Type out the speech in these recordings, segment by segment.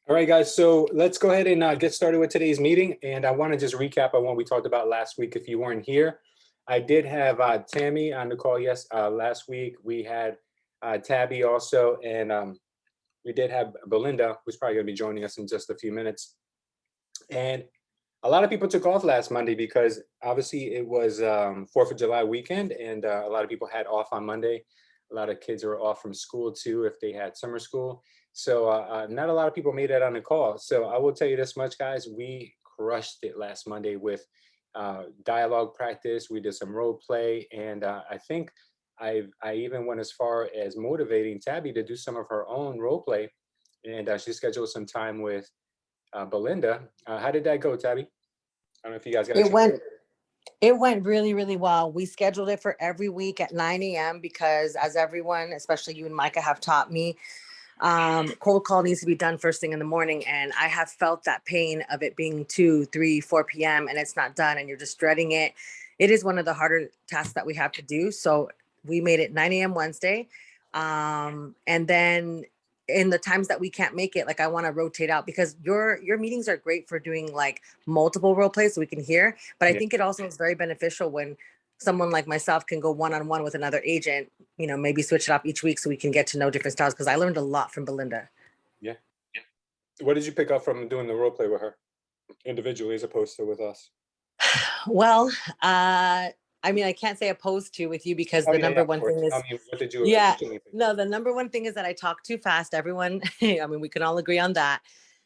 All right, guys. So let's go ahead and get started with today's meeting. And I want to just recap on what we talked about last week. If you weren't here, I did have Tammy on the call. Yes, last week we had Tabby also, and we did have Belinda, who's probably going to be joining us in just a few minutes. And a lot of people took off last Monday because obviously it was 4th of July weekend, and a lot of people had off on Monday. A lot of kids were off from school too if they had summer school. So not a lot of people made it on the call. So I will tell you this much, guys. We crushed it last Monday with dialogue practice. We did some role play, and I think I even went as far as motivating Tabby to do some of her own role play, and she scheduled some time with Belinda. How did that go, Tabby? I don't know if you guys got a It chance. went it went really, really well. We scheduled it for every week at 9 a.m. because, as everyone, especially you and Micah, have taught me, cold call needs to be done first thing in the morning. And I have felt that pain of it being 2, 3, 4 p.m. and it's not done and you're just dreading it. It is one of the harder tasks that we have to do. So we made it 9 a.m. Wednesday. And then in the times that we can't make it, like I want to rotate out because your meetings are great for doing like multiple role plays so we can hear. But I Yeah. think it also is very beneficial when someone like myself can go one-on-one with another agent, maybe switch it up each week so we can get to know different styles. Cause I learned a lot from Belinda. Yeah. What did you pick up from doing the role play with her individually as opposed to with us? Well, I mean, I can't say opposed to with you because Oh the yeah, yeah, number of one course. thing I is, mean, what did you yeah, originally think? no, the number one thing is that I talk too fast. Everyone, I mean, we can all agree on that.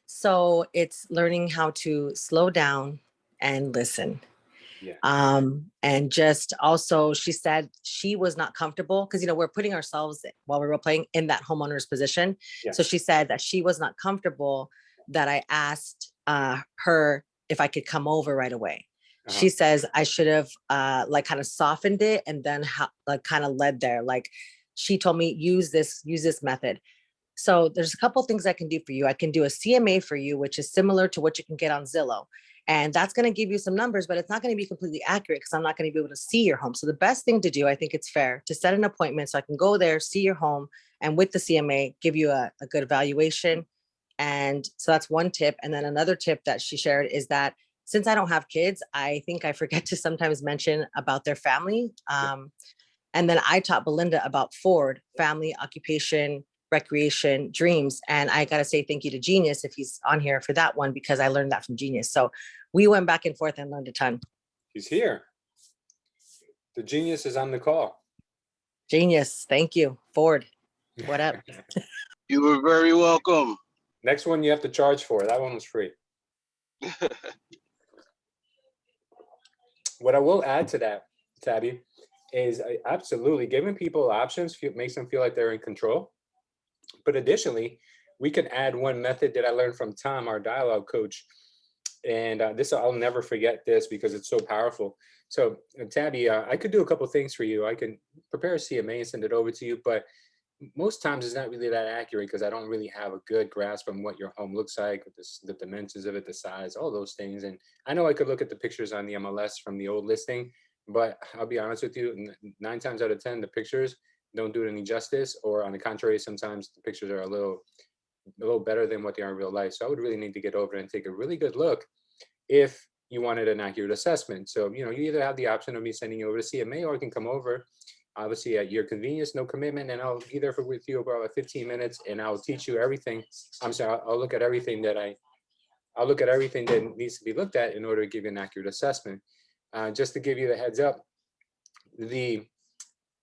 So it's learning how to slow down and listen. Yeah. And just also, she said she was not comfortable because, we're putting ourselves while we were playing in that homeowner's position. Yeah. So she said that she was not comfortable that I asked her if I could come over right away. She says I should have like kind of softened it and then like kind of led there. Like she told me, use this method. So there's a couple things I can do for you. I can do a CMA for you, which is similar to what you can get on Zillow. And that's going to give you some numbers, but it's not going to be completely accurate because I'm not going to be able to see your home. So the best thing to do, I think it's fair to set an appointment so I can go there, see your home, and with the CMA, give you a good evaluation. And so that's one tip. And then another tip that she shared is that since I don't have kids, I think I forget to sometimes mention about their family. And then I taught Belinda about Ford, family, occupation, recreation, dreams. And I got to say thank you to Genius if he's on here for that one, because I learned that from Genius. So we went back and forth and learned a ton. He's here. The genius is on the call. Genius. Thank you. Ford. What up? You were very welcome. Next one you have to charge for. That one was free. What I will add to that, Tabby, is absolutely giving people options makes them feel like they're in control. But additionally, we can add one method that I learned from Tom, our dialogue coach. And this, I'll never forget this because it's so powerful. So Tabby, I could do a couple things for you. I can prepare a CMA and send it over to you, but most times it's not really that accurate because I don't really have a good grasp on what your home looks like, the dimensions of it, the size, all those things. And I know I could look at the pictures on the MLS from the old listing, but I'll be honest with you, 9 times out of 10, the pictures don't do it any justice, or on the contrary, sometimes the pictures are a little better than what they are in real life. So I would really need to get over and take a really good look if you wanted an accurate assessment. So, you either have the option of me sending you over to CMA, or I can come over, obviously at your convenience, no commitment, and I'll be there with you about 15 minutes, and I'll teach you everything. I'm sorry, I'll look at everything that needs to be looked at in order to give you an accurate assessment. Just to give you the heads up,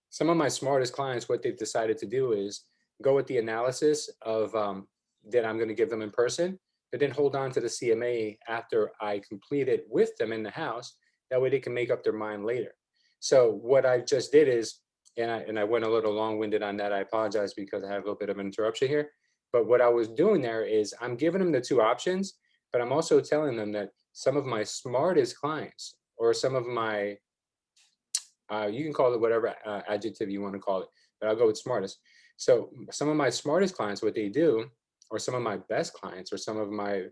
some of my smartest clients, what they've decided to do is go with the analysis of that I'm going to give them in person, but then hold on to the CMA after I complete it with them in the house. That way they can make up their mind later. So what I just did is, and I went a little long-winded on that. I apologize because I have a little bit of an interruption here. But what I was doing there is I'm giving them the two options, but I'm also telling them that some of my smartest clients, or some of my, you can call it whatever adjective you want to call it, but I'll go with smartest. So some of my smartest clients, what they do, or some of my best clients, or some of my,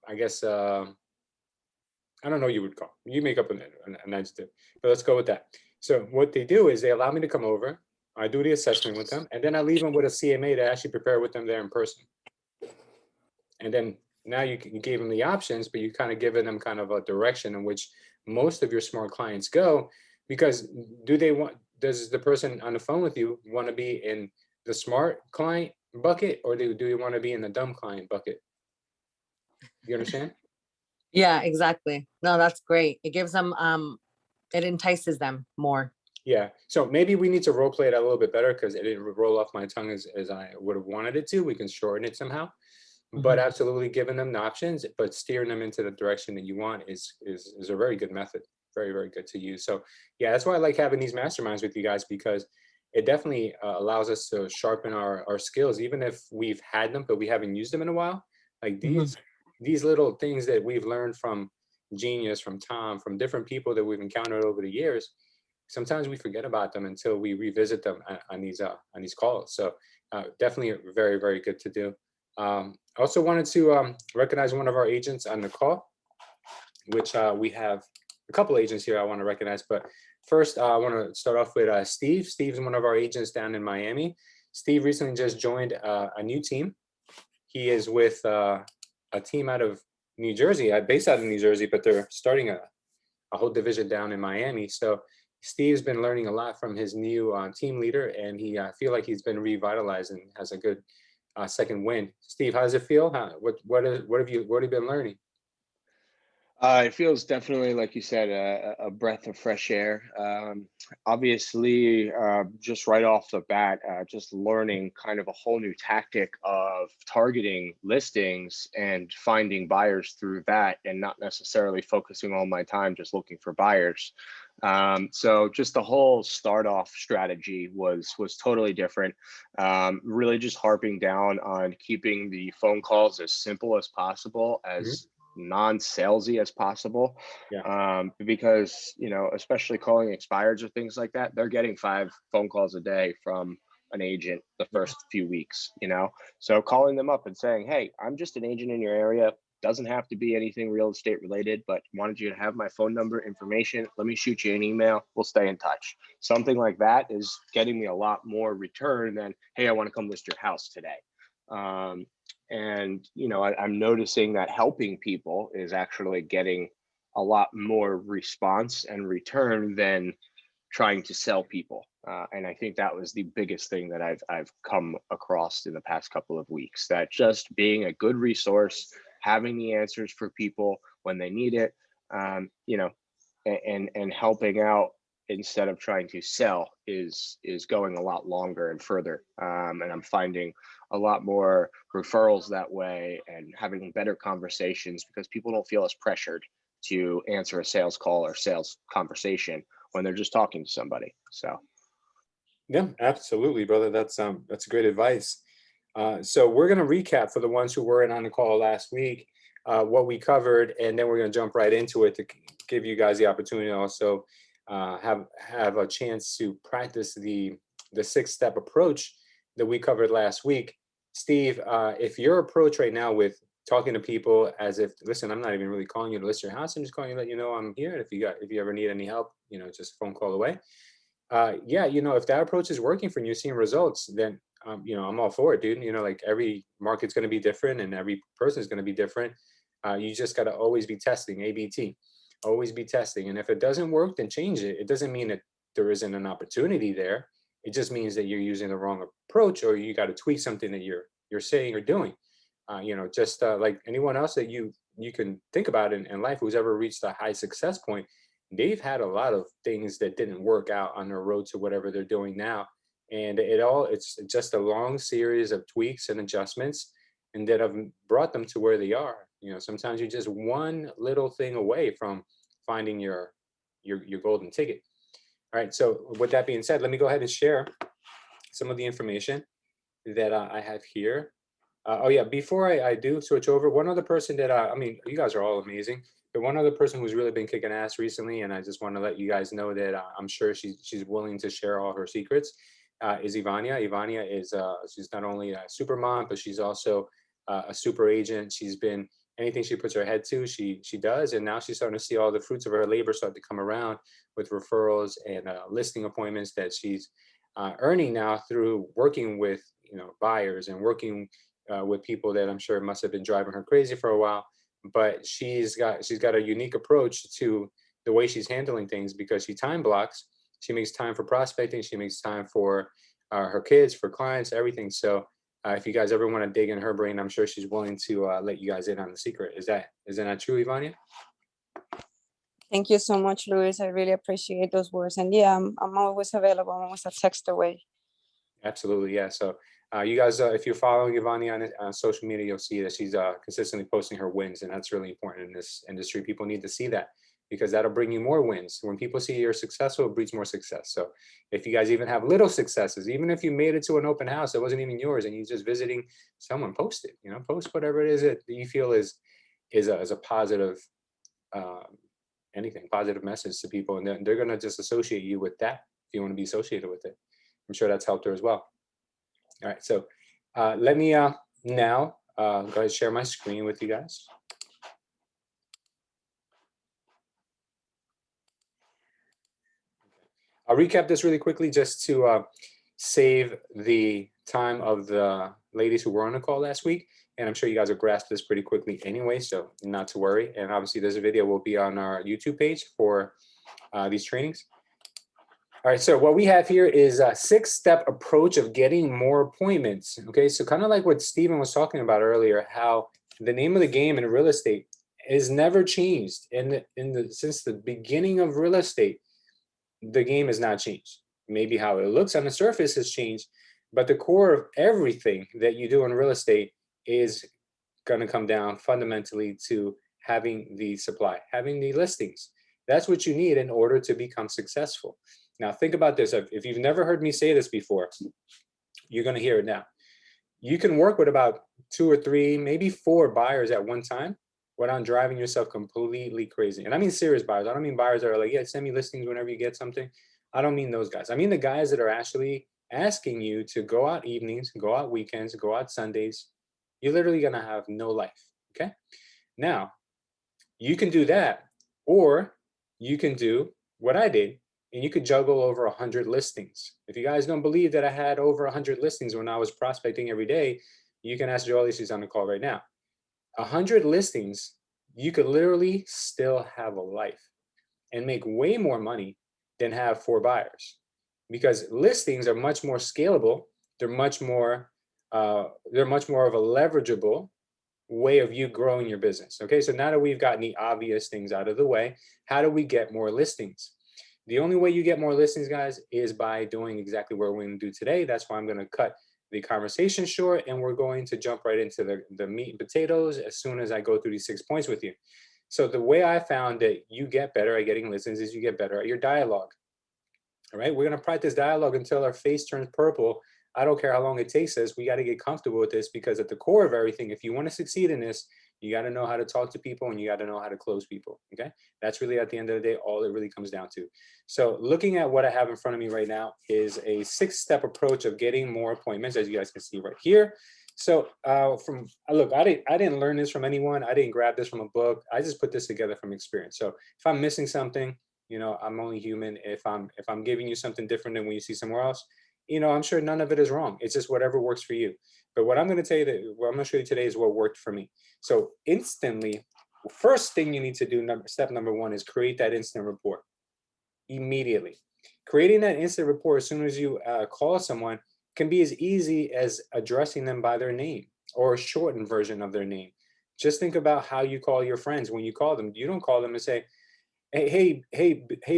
I guess, I don't know what you would call, you make up an adjective, but let's go with that. So what they do is they allow me to come over, I do the assessment with them, and then I leave them with a CMA to actually prepare with them there in person. And then now you gave them the options, but you kind of given them kind of a direction in which most of your smart clients go. Because does the person on the phone with you want to be in the smart client bucket, or do you want to be in the dumb client bucket? You understand? Yeah, exactly. No, that's great. It gives them, it entices them more. Yeah. So maybe we need to role play it a little bit better because it didn't roll off my tongue as I would have wanted it to. We can shorten it somehow. But Mhm. absolutely giving them the options, but steering them into the direction that you want is a very good method. Very, very good to use. So yeah, that's why I like having these masterminds with you guys, because it definitely allows us to sharpen our skills, even if we've had them, but we haven't used them in a while. Like Mhm. these little things that we've learned from Genius, from Tom, from different people that we've encountered over the years, sometimes we forget about them until we revisit them on these calls. So definitely very, very good to do. I also wanted to recognize one of our agents on the call, which we have a couple agents here I want to recognize. But first, I want to start off with Steve. Steve's one of our agents down in Miami. Steve recently just joined a new team. He is with a team out of New Jersey, based out of New Jersey, but they're starting a whole division down in Miami. So Steve's been learning a lot from his new team leader, and he feel like he's been revitalized and has a good second win. Steve, how does it feel? What have you been learning? It feels definitely, like you said, a breath of fresh air. Obviously, just right off the bat, just learning kind of a whole new tactic of targeting listings and finding buyers through that, and not necessarily focusing all my time just looking for buyers. So just the whole start off strategy was totally different. Really just harping down on keeping the phone calls as simple as possible, Mhm. as non-salesy as possible, Yeah. because especially calling expireds or things like that, they're getting 5 phone calls a day from an agent the Yeah. first few weeks. So calling them up and saying, hey, I'm just an agent in your area, doesn't have to be anything real estate related, but wanted you to have my phone number information, let me shoot you an email, we'll stay in touch. Something like that is getting me a lot more return than, hey, I want to come list your house today. um, and I'm noticing that helping people is actually getting a lot more response and return than trying to sell people. And I think that was the biggest thing that I've come across in the past couple of weeks, that just being a good resource, having the answers for people when they need it, um, you know, and helping out instead of trying to sell is going a lot longer and further. And I'm finding a lot more referrals that way, and having better conversations because people don't feel as pressured to answer a sales call or sales conversation when they're just talking to somebody. So Yeah, absolutely, brother. That's great advice. So we're gonna recap for the ones who weren't on the call last week, what we covered, and then we're gonna jump right into it to give you guys the opportunity to also have a chance to practice the 6-step approach that we covered last week. Steve, if your approach right now with talking to people as if, listen, I'm not even really calling you to list your house. I'm just calling you to let you know I'm here. And if you ever need any help, just a phone call away. Yeah, if that approach is working for you, seeing results, then I'm all for it, dude. Like every market's going to be different and every person is going to be different. You just got to always be testing, ABT, always be testing. And if it doesn't work, then change it. It doesn't mean that there isn't an opportunity there. It just means that you're using the wrong approach, or you got to tweak something that you're saying or doing. Just like anyone else that you can think about in life who's ever reached a high success point, they've had a lot of things that didn't work out on their road to whatever they're doing now. And it's just a long series of tweaks and adjustments, and that have brought them to where they are. Sometimes you're just one little thing away from finding your golden ticket. All right. So with that being said, let me go ahead and share some of the information that I have here. Oh yeah, before I do switch over, one other person that I mean, you guys are all amazing, but one other person who's really been kicking ass recently, and I just want to let you guys know that I'm sure she's willing to share all her secrets, is Ivania. Ivania is she's not only a super mom, but she's also a super agent. She's been anything she puts her head to, she does, and now she's starting to see all the fruits of her labor start to come around with referrals and listing appointments that she's earning now through working with buyers and working with people that I'm sure must have been driving her crazy for a while. But she's got a unique approach to the way she's handling things because she time blocks. She makes time for prospecting. She makes time for her kids, for clients, everything. So if you guys ever want to dig in her brain, I'm sure she's willing to let you guys in on the secret. Is that not true, Ivania? Thank you so much, Luis. I really appreciate those words. And yeah, I'm always available. I'm always a text away. Absolutely, yeah. So you guys, if you're following Ivania on social media, you'll see that she's consistently posting her wins, and that's really important in this industry. People need to see that because that'll bring you more wins. When people see you're successful, it breeds more success. So if you guys even have little successes, even if you made it to an open house that wasn't even yours and you're just visiting someone, post it. You know, post whatever it is that you feel is a positive anything positive message to people, and then they're going to just associate you with that if you want to be associated with it. I'm sure that's helped her as well. All right, so let me now go ahead and share my screen with you guys. I'll recap this really quickly just to save the time of the ladies who were on the call last week. And I'm sure you guys will grasp this pretty quickly anyway, so not to worry. And obviously, this video will be on our YouTube page for these trainings. All right, so what we have here is a 6-step approach of getting more appointments. Okay, so kind of like what Stephen was talking about earlier, how the name of the game in real estate is never changed. Since the beginning of real estate, the game has not changed. Maybe how it looks on the surface has changed, but the core of everything that you do in real estate is going to come down fundamentally to having the supply, having the listings. That's what you need in order to become successful. Now, think about this. If you've never heard me say this before, you're going to hear it now. You can work with about 2 or 3, maybe 4 buyers at one time without driving yourself completely crazy. And I mean serious buyers. I don't mean buyers that are like, yeah, send me listings whenever you get something. I don't mean those guys. I mean the guys that are actually asking you to go out evenings, go out weekends, go out Sundays. You're literally going to have no life. Okay. Now, you can do that, or you can do what I did, and you could juggle over 100 listings. If you guys don't believe that I had over 100 listings when I was prospecting every day, you can ask Jolie. She's on the call right now. 100 listings, you could literally still have a life and make way more money than have 4 buyers, because listings are much more scalable. They're much more of a leverageable way of you growing your business. Okay, so now that we've gotten the obvious things out of the way, how do we get more listings? The only way you get more listings, guys, is by doing exactly what we're going to do today. That's why I'm going to cut the conversation short, and we're going to jump right into the meat and potatoes as soon as I go through these 6 points with you. So the way I found that you get better at getting listings is you get better at your dialogue. All right, we're going to practice dialogue until our face turns purple. I don't care how long it takes us. We got to get comfortable with this, because at the core of everything, if you want to succeed in this, you got to know how to talk to people, and you got to know how to close people. Okay, that's really, at the end of the day, all it really comes down to. So looking at what I have in front of me right now is a 6-step approach of getting more appointments, as you guys can see right here. So look, I didn't learn this from anyone. I didn't grab this from a book. I just put this together from experience. So if I'm missing something, you know, I'm only human. If I'm giving you something different than what you see somewhere else, you know, I'm sure none of it is wrong. It's just whatever works for you. But what I'm going to tell you, that what I'm going to show you today, is what worked for me. So instantly, first thing you need to do, step number 1, is create that instant rapport immediately. Creating that instant rapport as soon as you call someone can be as easy as addressing them by their name, or a shortened version of their name. Just think about how you call your friends when you call them. You don't call them and say, hey,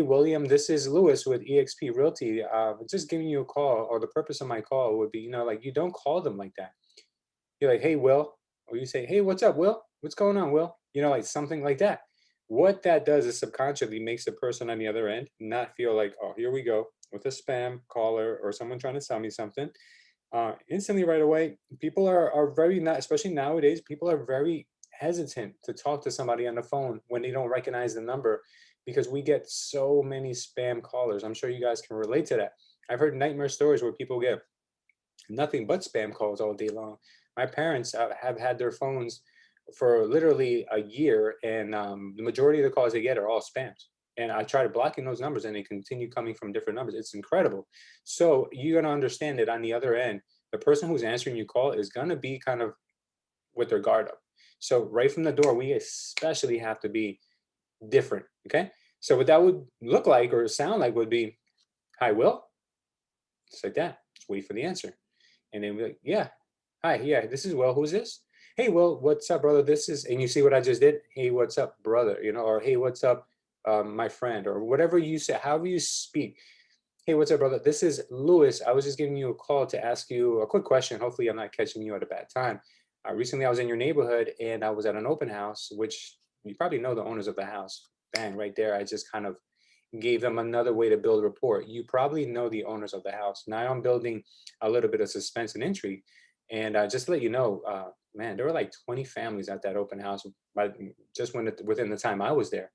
William, this is Lewis with eXp Realty. Just giving you a call, or the purpose of my call would be, you know, like, you don't call them like that. You're like, hey, Will, or you say, hey, what's up, Will? What's going on, Will? You know, like something like that. What that does is subconsciously makes the person on the other end not feel like, oh, here we go with a spam caller or someone trying to sell me something. Instantly, right away, people are very, not, especially nowadays, people are very hesitant to talk to somebody on the phone when they don't recognize the number, because we get so many spam callers. I'm sure you guys can relate to that. I've heard nightmare stories where people get nothing but spam calls all day long. My parents have had their phones for literally a year, and the majority of the calls they get are all spams. And I tried blocking those numbers, and they continue coming from different numbers. It's incredible. So you're going to understand that on the other end, the person who's answering your call is going to be kind of with their guard up. So right from the door, we especially have to be different. Okay. So what that would look like or sound like would be, hi, Will. Just like that. Just wait for the answer. And then we're like, yeah, hi, yeah, this is Will. Who's this? Hey, Will, what's up, brother? This is, and you see what I just did? Hey, what's up, brother? You know, or hey, what's up, my friend, or whatever you say, however you speak. Hey, what's up, brother? This is Lewis. I was just giving you a call to ask you a quick question. Hopefully, I'm not catching you at a bad time. Recently, I was in your neighborhood and I was at an open house, which you probably know the owners of the house. Bang, right there. I just kind of gave them another way to build rapport. You probably know the owners of the house. Now I'm building a little bit of suspense and intrigue. And just to let you know, man, there were like 20 families at that open house just within the time I was there.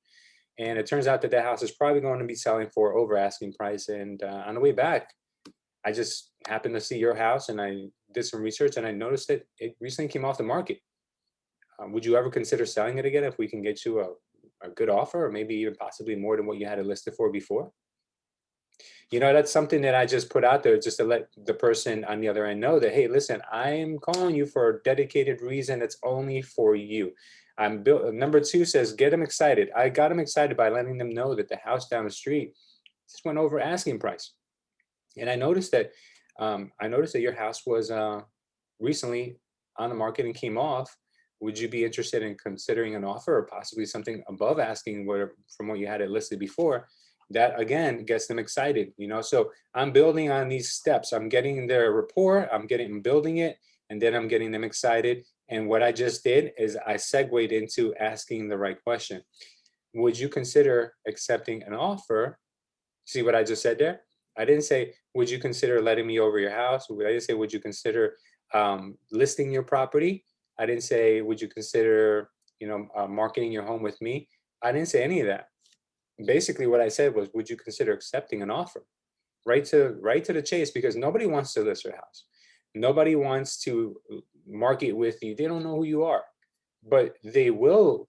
And it turns out that house is probably going to be selling for over asking price. And on the way back, I just happened to see your house and I did some research and I noticed that it recently came off the market. Would you ever consider selling it again if we can get you a good offer, or maybe even possibly more than what you had it listed for before? You know, that's something that I just put out there just to let the person on the other end know that, hey, listen, I'm calling you for a dedicated reason. It's only for you. I'm built. Number two says, get them excited. I got them excited by letting them know that the house down the street just went over asking price. And I noticed that your house was recently on the market and came off. Would you be interested in considering an offer or possibly something above asking from what you had it listed before? That again gets them excited, you know. So I'm building on these steps. I'm getting their rapport, I'm building it, and then I'm getting them excited. And what I just did is I segued into asking the right question. Would you consider accepting an offer? See what I just said there? I didn't say, would you consider letting me over your house? I didn't say, would you consider listing your property? I didn't say, would you consider, marketing your home with me? I didn't say any of that. Basically, what I said was, would you consider accepting an offer? Right to the chase, because nobody wants to list their house. Nobody wants to market with you. They don't know who you are, but they will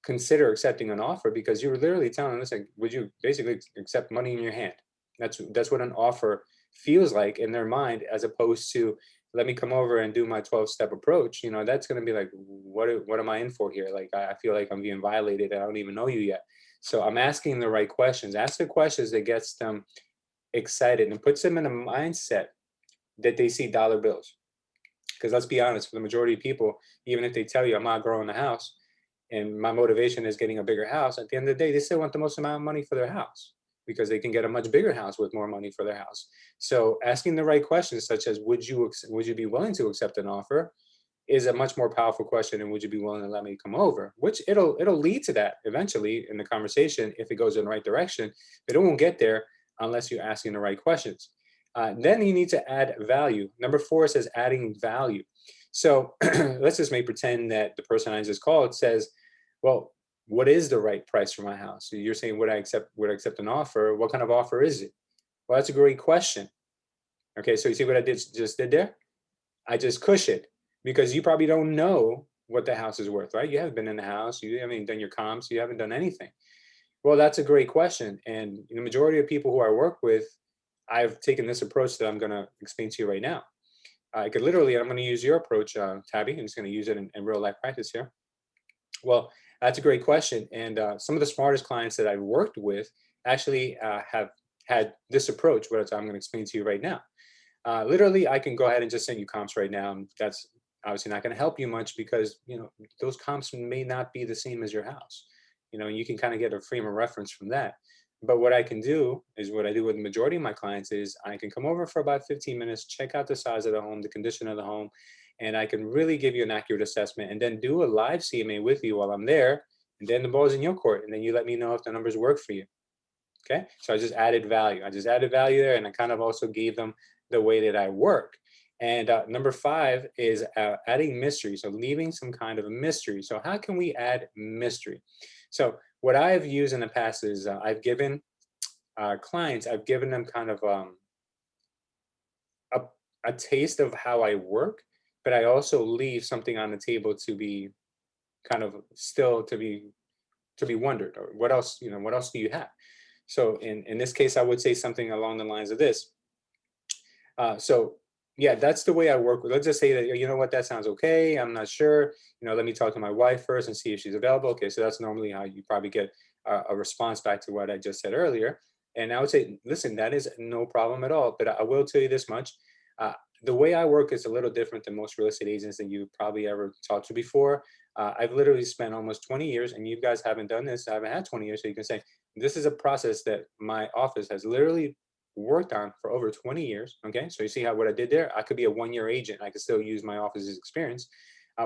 consider accepting an offer because you were literally telling them, listen, would you basically accept money in your hand? That's what an offer feels like in their mind, as opposed to, let me come over and do my 12-step approach. You know, that's going to be like, what am I in for here? Like, I feel like I'm being violated. I don't even know you yet. So I'm asking the right questions. Ask the questions that gets them excited and puts them in a mindset that they see dollar bills. Because let's be honest, for the majority of people, even if they tell you I'm not growing the house and my motivation is getting a bigger house, at the end of the day, they still want the most amount of money for their house because they can get a much bigger house with more money for their house. So asking the right questions, such as would you be willing to accept an offer, is a much more powerful question than would you be willing to let me come over, which it'll lead to that eventually in the conversation if it goes in the right direction, but it won't get there unless you're asking the right questions. Then you need to add value. Number 4 says adding value. So let's just pretend that the person I just called says, well, what is the right price for my house? So you're saying, would I accept an offer? What kind of offer is it? Well, that's a great question. Okay, so you see what I just did there? I just cushioned, because you probably don't know what the house is worth, right? You haven't been in the house, you haven't done your comps, you haven't done anything. Well, that's a great question. And the majority of people who I work with, I've taken this approach that I'm going to explain to you right now. I could literally, I'm going to use your approach, Tabby. I'm just going to use it in real life practice here. Well, that's a great question. And some of the smartest clients that I've worked with actually have had this approach, which I'm going to explain to you right now. Literally, I can go ahead and just send you comps right now. That's obviously not going to help you much because, those comps may not be the same as your house. You can kind of get a frame of reference from that. But what I can do is what I do with the majority of my clients is I can come over for about 15 minutes, check out the size of the home, the condition of the home, and I can really give you an accurate assessment and then do a live CMA with you while I'm there. And then the ball's in your court. And then you let me know if the numbers work for you. Okay. So I just added value. There, and I kind of also gave them the way that I work. And number 5 is adding mystery. So leaving some kind of a mystery. So how can we add mystery? So what I've used in the past is I've given clients, I've given them kind of a taste of how I work, but I also leave something on the table to be kind of still to be wondered. Or what else, what else do you have? So in this case, I would say something along the lines of this. So Yeah, that's the way I work with. Let's just say that, you know what, that sounds okay. I'm not sure. Let me talk to my wife first and see if she's available. Okay, so that's normally how you probably get a response back to what I just said earlier. And I would say, listen, that is no problem at all. But I will tell you this much. Uh, the way I work is a little different than most real estate agents that you probably ever talked to before. I've literally spent almost 20 years, and you guys haven't done this. I haven't had 20 years. So you can say, this is a process that my office has literally worked on for over 20 years. Okay, so you see how what I did there? I could be a 1-year agent. I could still use my office's experience.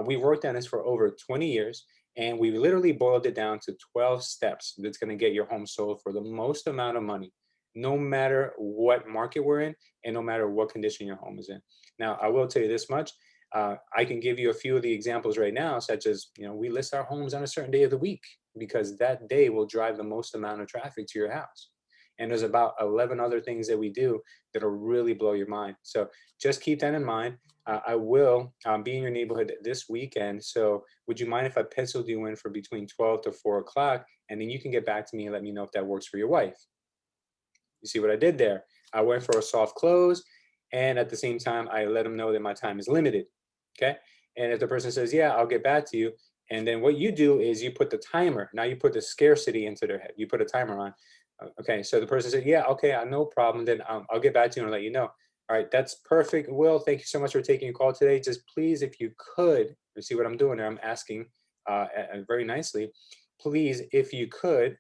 We worked on this for over 20 years, and we literally boiled it down to 12 steps that's going to get your home sold for the most amount of money, no matter what market we're in, and no matter what condition your home is in. Now, I will tell you this much. I can give you a few of the examples right now, such as, we list our homes on a certain day of the week because that day will drive the most amount of traffic to your house. And there's about 11 other things that we do that'll really blow your mind. So just keep that in mind. I will be in your neighborhood this weekend. So would you mind if I penciled you in for between 12 to 4 o'clock? And then you can get back to me and let me know if that works for your wife. You see what I did there? I went for a soft close. And at the same time, I let them know that my time is limited. Okay. And if the person says, yeah, I'll get back to you. And then what you do is you put the timer. Now you put the scarcity into their head. You put a timer on. Okay, so the person said, yeah, okay, no problem. Then I'll get back to you and let you know. All right, that's perfect. Will, thank you so much for taking a call today. Just please, if you could, you see what I'm doing there, I'm asking very nicely, please, if you could,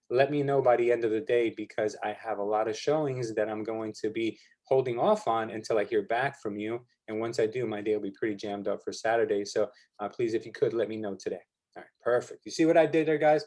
let me know by the end of the day because I have a lot of showings that I'm going to be holding off on until I hear back from you. And once I do, my day will be pretty jammed up for Saturday. So please, if you could, let me know today. All right, perfect. You see what I did there, guys?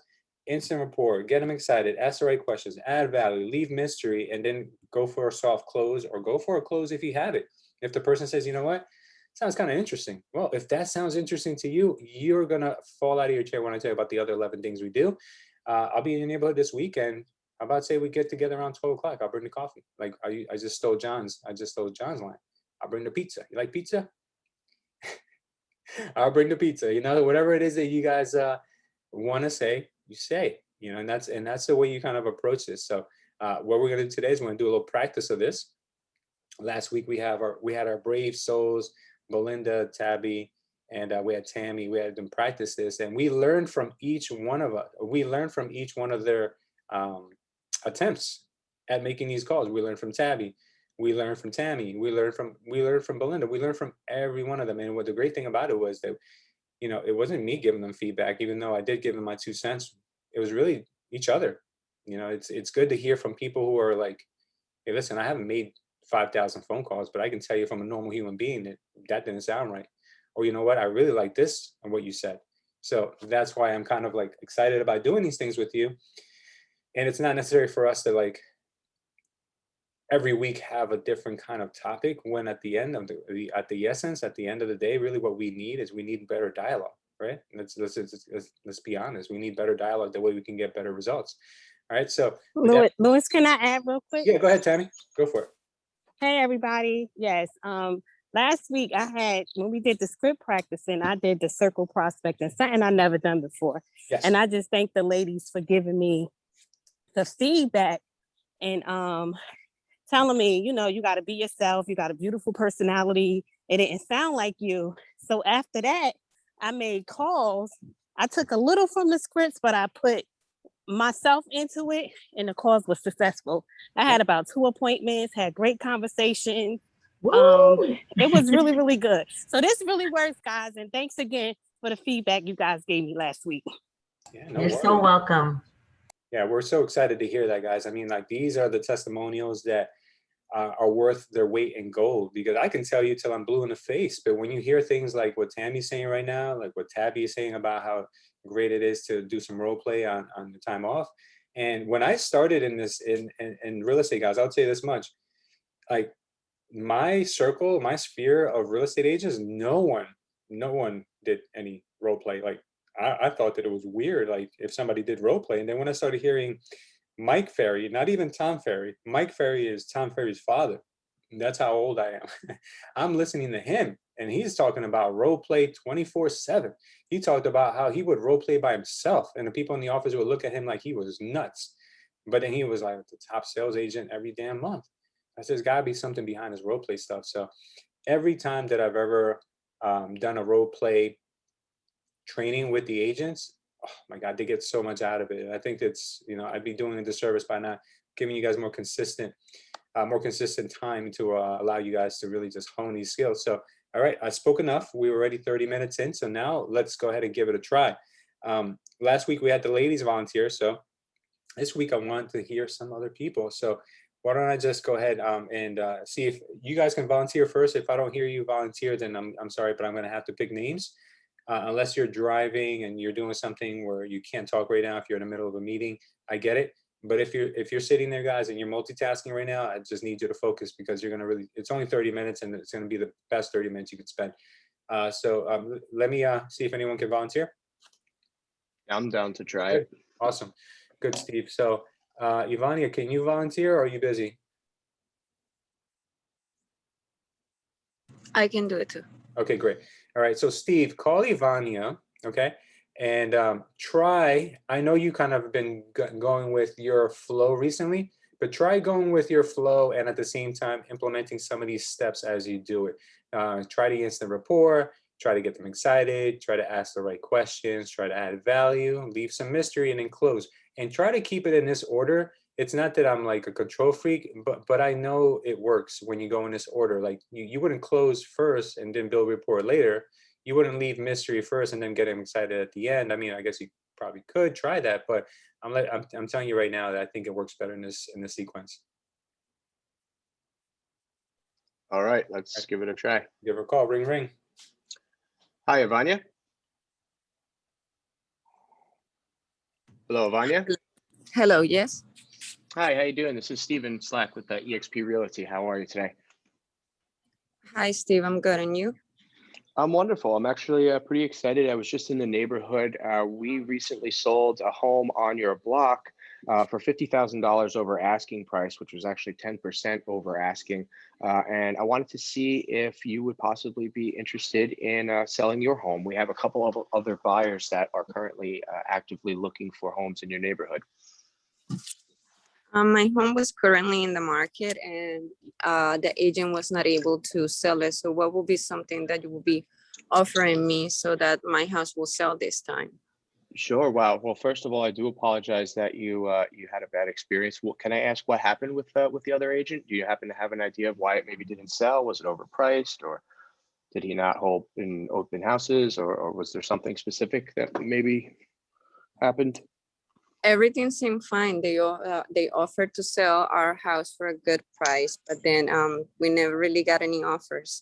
Instant rapport, get them excited, ask the right questions, add value, leave mystery, and then go for a soft close or go for a close if you have it. If the person says, you know what, sounds kind of interesting. Well, if that sounds interesting to you, you're going to fall out of your chair when I tell you about the other 11 things we do. I'll be in your neighborhood this weekend. How about say we get together around 12 o'clock? I'll bring the coffee. Like I just stole John's line. I'll bring the pizza. You like pizza? I'll bring the pizza. Whatever it is that you guys want to say, you say. And that's the way you kind of approach this. So what we're going to do today is we're going to do a little practice of this. Last week we had our brave souls, Belinda, Tabby, and we had Tammy. We had them practice this, and we learned from each one of us. We learned from each one of their attempts at making these calls. We learned from Tabby. We learned from Tammy. We learned from Belinda. We learned from every one of them. And what the great thing about it was that, it wasn't me giving them feedback, even though I did give them my 2 cents. It was really each other. It's good to hear from people who are like, hey, listen, I haven't made 5,000 phone calls, but I can tell you from a normal human being that didn't sound right. Or you know what, I really like this and what you said. So that's why I'm kind of like excited about doing these things with you. And it's not necessary for us to like every week have a different kind of topic when at the end of at the end of the day, really what we need is we need better dialogue, right? Let's be honest. We need better dialogue. The way we can get better results. All right. So Louis, can I add real quick? yeah, go ahead, Tammy. Go for it. Hey, everybody. Yes. Last week when we did the script practicing, I did the circle prospecting, something I never done before. Yes. And I just thank the ladies for giving me the feedback and telling me, you got to be yourself. You got a beautiful personality. It didn't sound like you. So after that, I made calls. I took a little from the scripts, but I put myself into it and the calls was successful. I had about 2 appointments, had great conversations. It was really, really good. So this really works, guys. And thanks again for the feedback you guys gave me last week. Yeah, You're so welcome. Yeah, we're so excited to hear that, guys. I mean, like these are the testimonials that are worth their weight in gold, because I can tell you till I'm blue in the face. But when you hear things like what Tammy's saying right now, like what Tabby is saying about how great it is to do some role play on the time off. And when I started in this, in real estate, guys, I'll tell you this much, like my circle, my sphere of real estate agents, no one did any role play. Like I thought that it was weird, like if somebody did role play. And then when I started hearing Mike Ferry, not even Tom Ferry. Mike Ferry is Tom Ferry's father. That's how old I am. I'm listening to him, and he's talking about role play 24/7. He talked about how he would role play by himself, and the people in the office would look at him like he was nuts. But then he was like the top sales agent every damn month. there's got to be something behind this role play stuff. So every time that I've ever done a role play training with the agents, oh my God, they get so much out of it. I think it's, I'd be doing a disservice by not giving you guys more consistent time to allow you guys to really just hone these skills. So, all right, I spoke enough. We were already 30 minutes in. So now let's go ahead and give it a try. Last week we had the ladies volunteer. So this week I want to hear some other people. So why don't I just go ahead and see if you guys can volunteer first. If I don't hear you volunteer, then I'm sorry, but I'm going to have to pick names. Unless you're driving and you're doing something where you can't talk right now, if you're in the middle of a meeting, I get it. But if you're sitting there, guys, and you're multitasking right now, I just need you to focus, because you're gonna it's only 30 minutes, and it's gonna be the best 30 minutes you could spend. So let me see if anyone can volunteer. I'm down to try Good. it. Awesome, good, Steve. So Ivania, can you volunteer, or are you busy? I can do it too. Okay, great. All right, so Steve, call Ivania, okay? And try, I know you kind of been going with your flow recently, but try going with your flow and at the same time implementing some of these steps as you do it. Try to instant rapport, try to get them excited, try to ask the right questions, try to add value, leave some mystery, and then close. And try to keep it in this order. It's not that I'm like a control freak, but I know it works when you go in this order. Like you wouldn't close first and then build rapport later. You wouldn't leave mystery first and then get him excited at the end. I mean, I guess you probably could try that, but I'm telling you right now that I think it works better in this sequence. All right, let's give it a try. Give her a call. Ring, ring. Hi, Ivania. Hello, Ivania. Hello, yes. Hi, how you doing? This is Steven Slack with eXp Realty. How are you today? Hi, Steve. I'm good. And you? I'm wonderful. I'm actually pretty excited. I was just in the neighborhood. We recently sold a home on your block for $50,000 over asking price, which was actually 10% over asking. And I wanted to see if you would possibly be interested in selling your home. We have a couple of other buyers that are currently actively looking for homes in your neighborhood. My home was currently in the market, and the agent was not able to sell it. So what will be something that you will be offering me so that my house will sell this time? Sure. Wow. Well, first of all, I do apologize that you had a bad experience. Well, can I ask what happened with the other agent? Do you happen to have an idea of why it maybe didn't sell? Was it overpriced, or did he not hold in open houses, or was there something specific that maybe happened? Everything seemed fine. They offered to sell our house for a good price, but then we never really got any offers.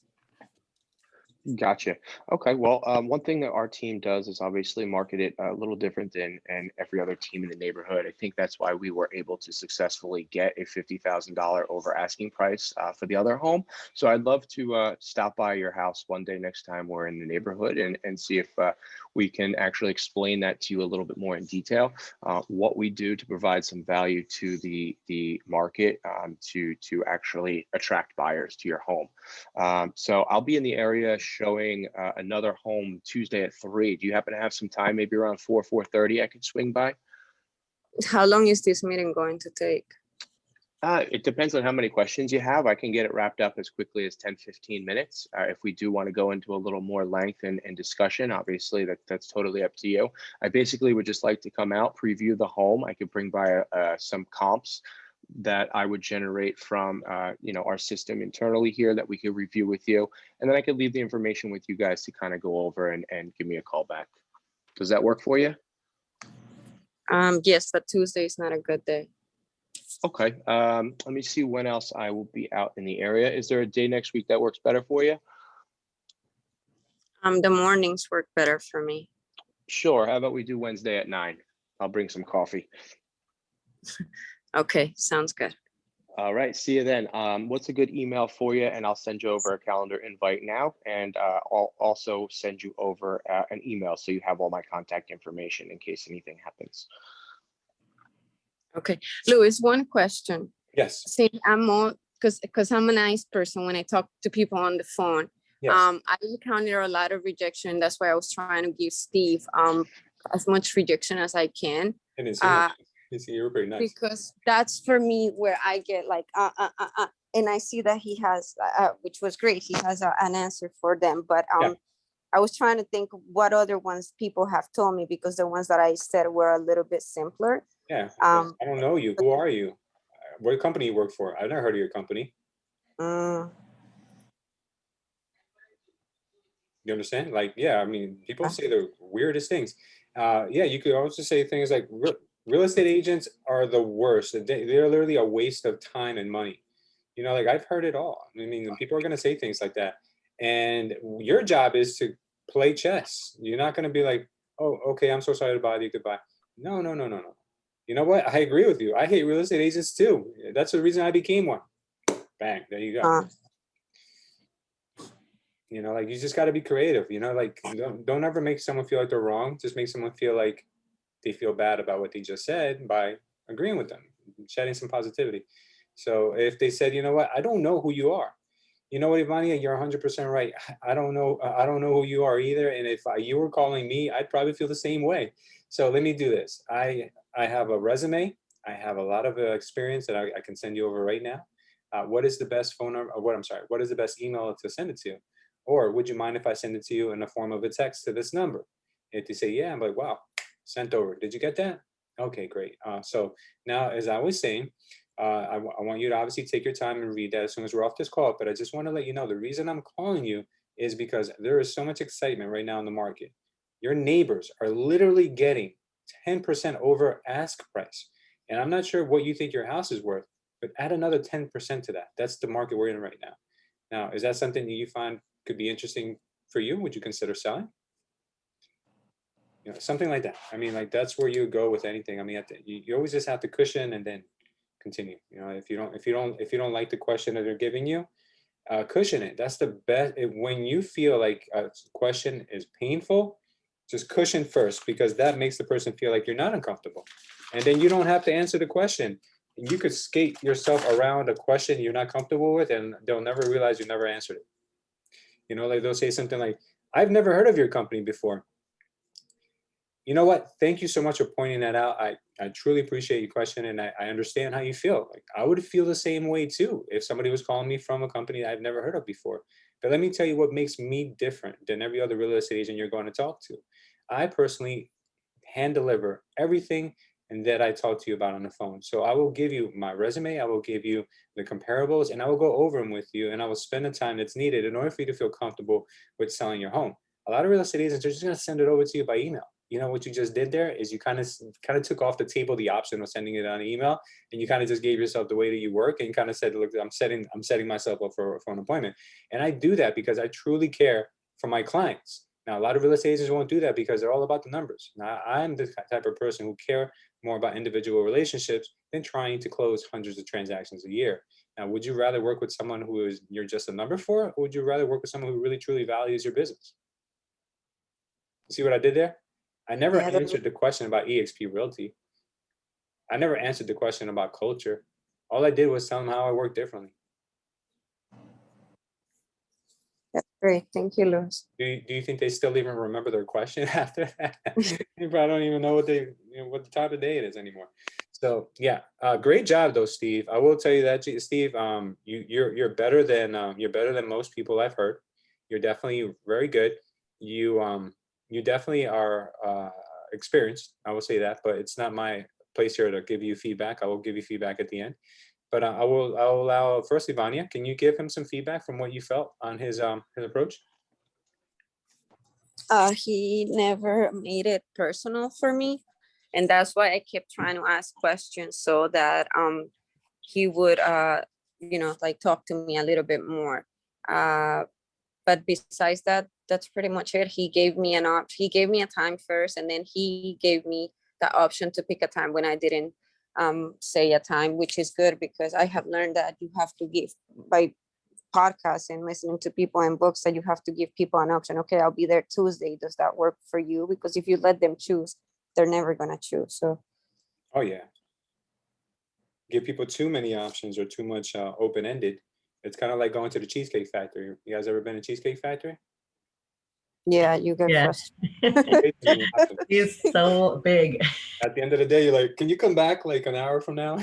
Gotcha. Okay. Well, one thing that our team does is obviously market it a little different than every other team in the neighborhood. I think that's why we were able to successfully get a $50,000 over asking price for the other home. So I'd love to stop by your house one day next time we're in the neighborhood and see if we can actually explain that to you a little bit more in detail. What we do to provide some value to the market to actually attract buyers to your home. So I'll be in the area showing another home Tuesday at 3. Do you happen to have some time, maybe around 4:30 I could swing by? How long is this meeting going to take? It depends on how many questions you have. I can get it wrapped up as quickly as 10-15 minutes. If we do want to go into a little more length and discussion, obviously that's totally up to you. I basically would just like to come out, preview the home. I could bring by some comps that I would generate from our system internally here that we could review with you. And then I could leave the information with you guys to kind of go over and give me a call back. Does that work for you? Yes, but Tuesday is not a good day. Okay. Let me see when else I will be out in the area. Is there a day next week that works better for you? The mornings work better for me. Sure. How about we do Wednesday at 9? I'll bring some coffee. Okay, sounds good. All right. See you then. What's a good email for you? And I'll send you over a calendar invite now. And I'll also send you over an email so you have all my contact information in case anything happens. Okay, Louis, one question. Yes. See, I'm more because I'm a nice person when I talk to people on the phone. Yes. I encounter a lot of rejection. That's why I was trying to give Steve as much rejection as I can. And you were pretty nice. Because that's for me where I get like and I see that he has, which was great. He has an answer for them, but Yeah. I was trying to think what other ones people have told me, because the ones that I said were a little bit simpler. Yeah. Um, I don't know you. Who are you? What company you work for? I've never heard of your company. mm, You understand? Like, yeah, I mean, people Uh. say the weirdest things. Yeah, you could also say things like real estate agents are the worst. They're literally a waste of time and money. You know, like I've heard it all. I mean, people are going to say things like that. And your job is to play chess. You're not going to be like, oh, okay, I'm so sorry to bother you. Goodbye. No, no, no, no, no. You know what? I agree with you. I hate real estate agents too. That's the reason I became one. Bang, there you go. uh, You know, like you just got to be creative. You know, like don't ever make someone feel like they're wrong. Just make someone feel like they feel bad about what they just said by agreeing with them, shedding some positivity. So if they said, you know what, I don't know who you are. You know what, Ivania, you're 100% right. I don't know. I don't know who you are either. And if you were calling me, I'd probably feel the same way. So let me do this. I have a resume. I have a lot of experience that I can send you over right now. What is the best phone number? What is the best email to send it to? Or would you mind if I send it to you in the form of a text to this number? If they say, yeah, I'm like, wow, sent over. Did you get that? Okay, great. So now, as I was saying, I want you to obviously take your time and read that as soon as we're off this call. But I just want to let you know the reason I'm calling you is because there is so much excitement right now in the market. Your neighbors are literally getting 10% over ask price. And I'm not sure what you think your house is worth, but add another 10% to that. That's the market we're in right now. Now, is that something that you find could be interesting for you? Would you consider selling? You know, something like that. I mean, like that's where you go with anything. I mean, you always just have to cushion and then continue. You know, if you don't like the question that they're giving you, cushion it. That's the best. When you feel like a question is painful, just cushion first, because that makes the person feel like you're not uncomfortable, and then you don't have to answer the question. You could skate yourself around a question you're not comfortable with, and they'll never realize you never answered it. You know, like they'll say something like, "I've never heard of your company before." You know what? Thank you so much for pointing that out. I truly appreciate your question, and I understand how you feel. Like I would feel the same way too if somebody was calling me from a company I've never heard of before. But let me tell you what makes me different than every other real estate agent you're going to talk to. I personally hand deliver everything and that I talk to you about on the phone. So I will give you my resume, I will give you the comparables, and I will go over them with you, and I will spend the time that's needed in order for you to feel comfortable with selling your home. A lot of real estate agents are just going to send it over to you by email. You know what you just did there is you kind of took off the table the option of sending it on email, and you kind of just gave yourself the way that you work, and you kind of said, look, I'm setting myself up for an appointment. And I do that because I truly care for my clients. Now, a lot of real estate agents won't do that because they're all about the numbers. Now, I'm the type of person who care more about individual relationships than trying to close hundreds of transactions a year. Now, would you rather work with someone who is you're just a number for, or would you rather work with someone who really truly values your business? See what I did there? I never yeah, answered the question about EXP Realty. I never answered the question about culture. All I did was tell them how I work differently. that's great. Thank you, Louis. Do you think they still even remember their question after that? They probably don't even know what what the type of day it is anymore. So yeah, great job though, Steve. I will tell you that, Steve. You're better than most people I've heard. You're definitely very good. You definitely are experienced. I will say that, but it's not my place here to give you feedback. I will give you feedback at the end. But I'll allow firstly, Vanya. Can you give him some feedback from what you felt on his approach? He never made it personal for me, and that's why I kept trying to ask questions so that he would like talk to me a little bit more. But besides that, that's pretty much it. He gave me he gave me a time first, and then he gave me the option to pick a time when I didn't say a time, which is good because I have learned that you have to give by podcasts and listening to people and books that you have to give people an option. Okay, I'll be there Tuesday. Does that work for you? Because if you let them choose, they're never gonna choose. So Oh yeah. Give people too many options or too much open-ended. It's kind of like going to the Cheesecake Factory. You guys ever been to Cheesecake Factory? yeah, you get Yeah. frustrated. Okay, so you have to- It's so big. At the end of the day, you're like, can you come back like an hour from now?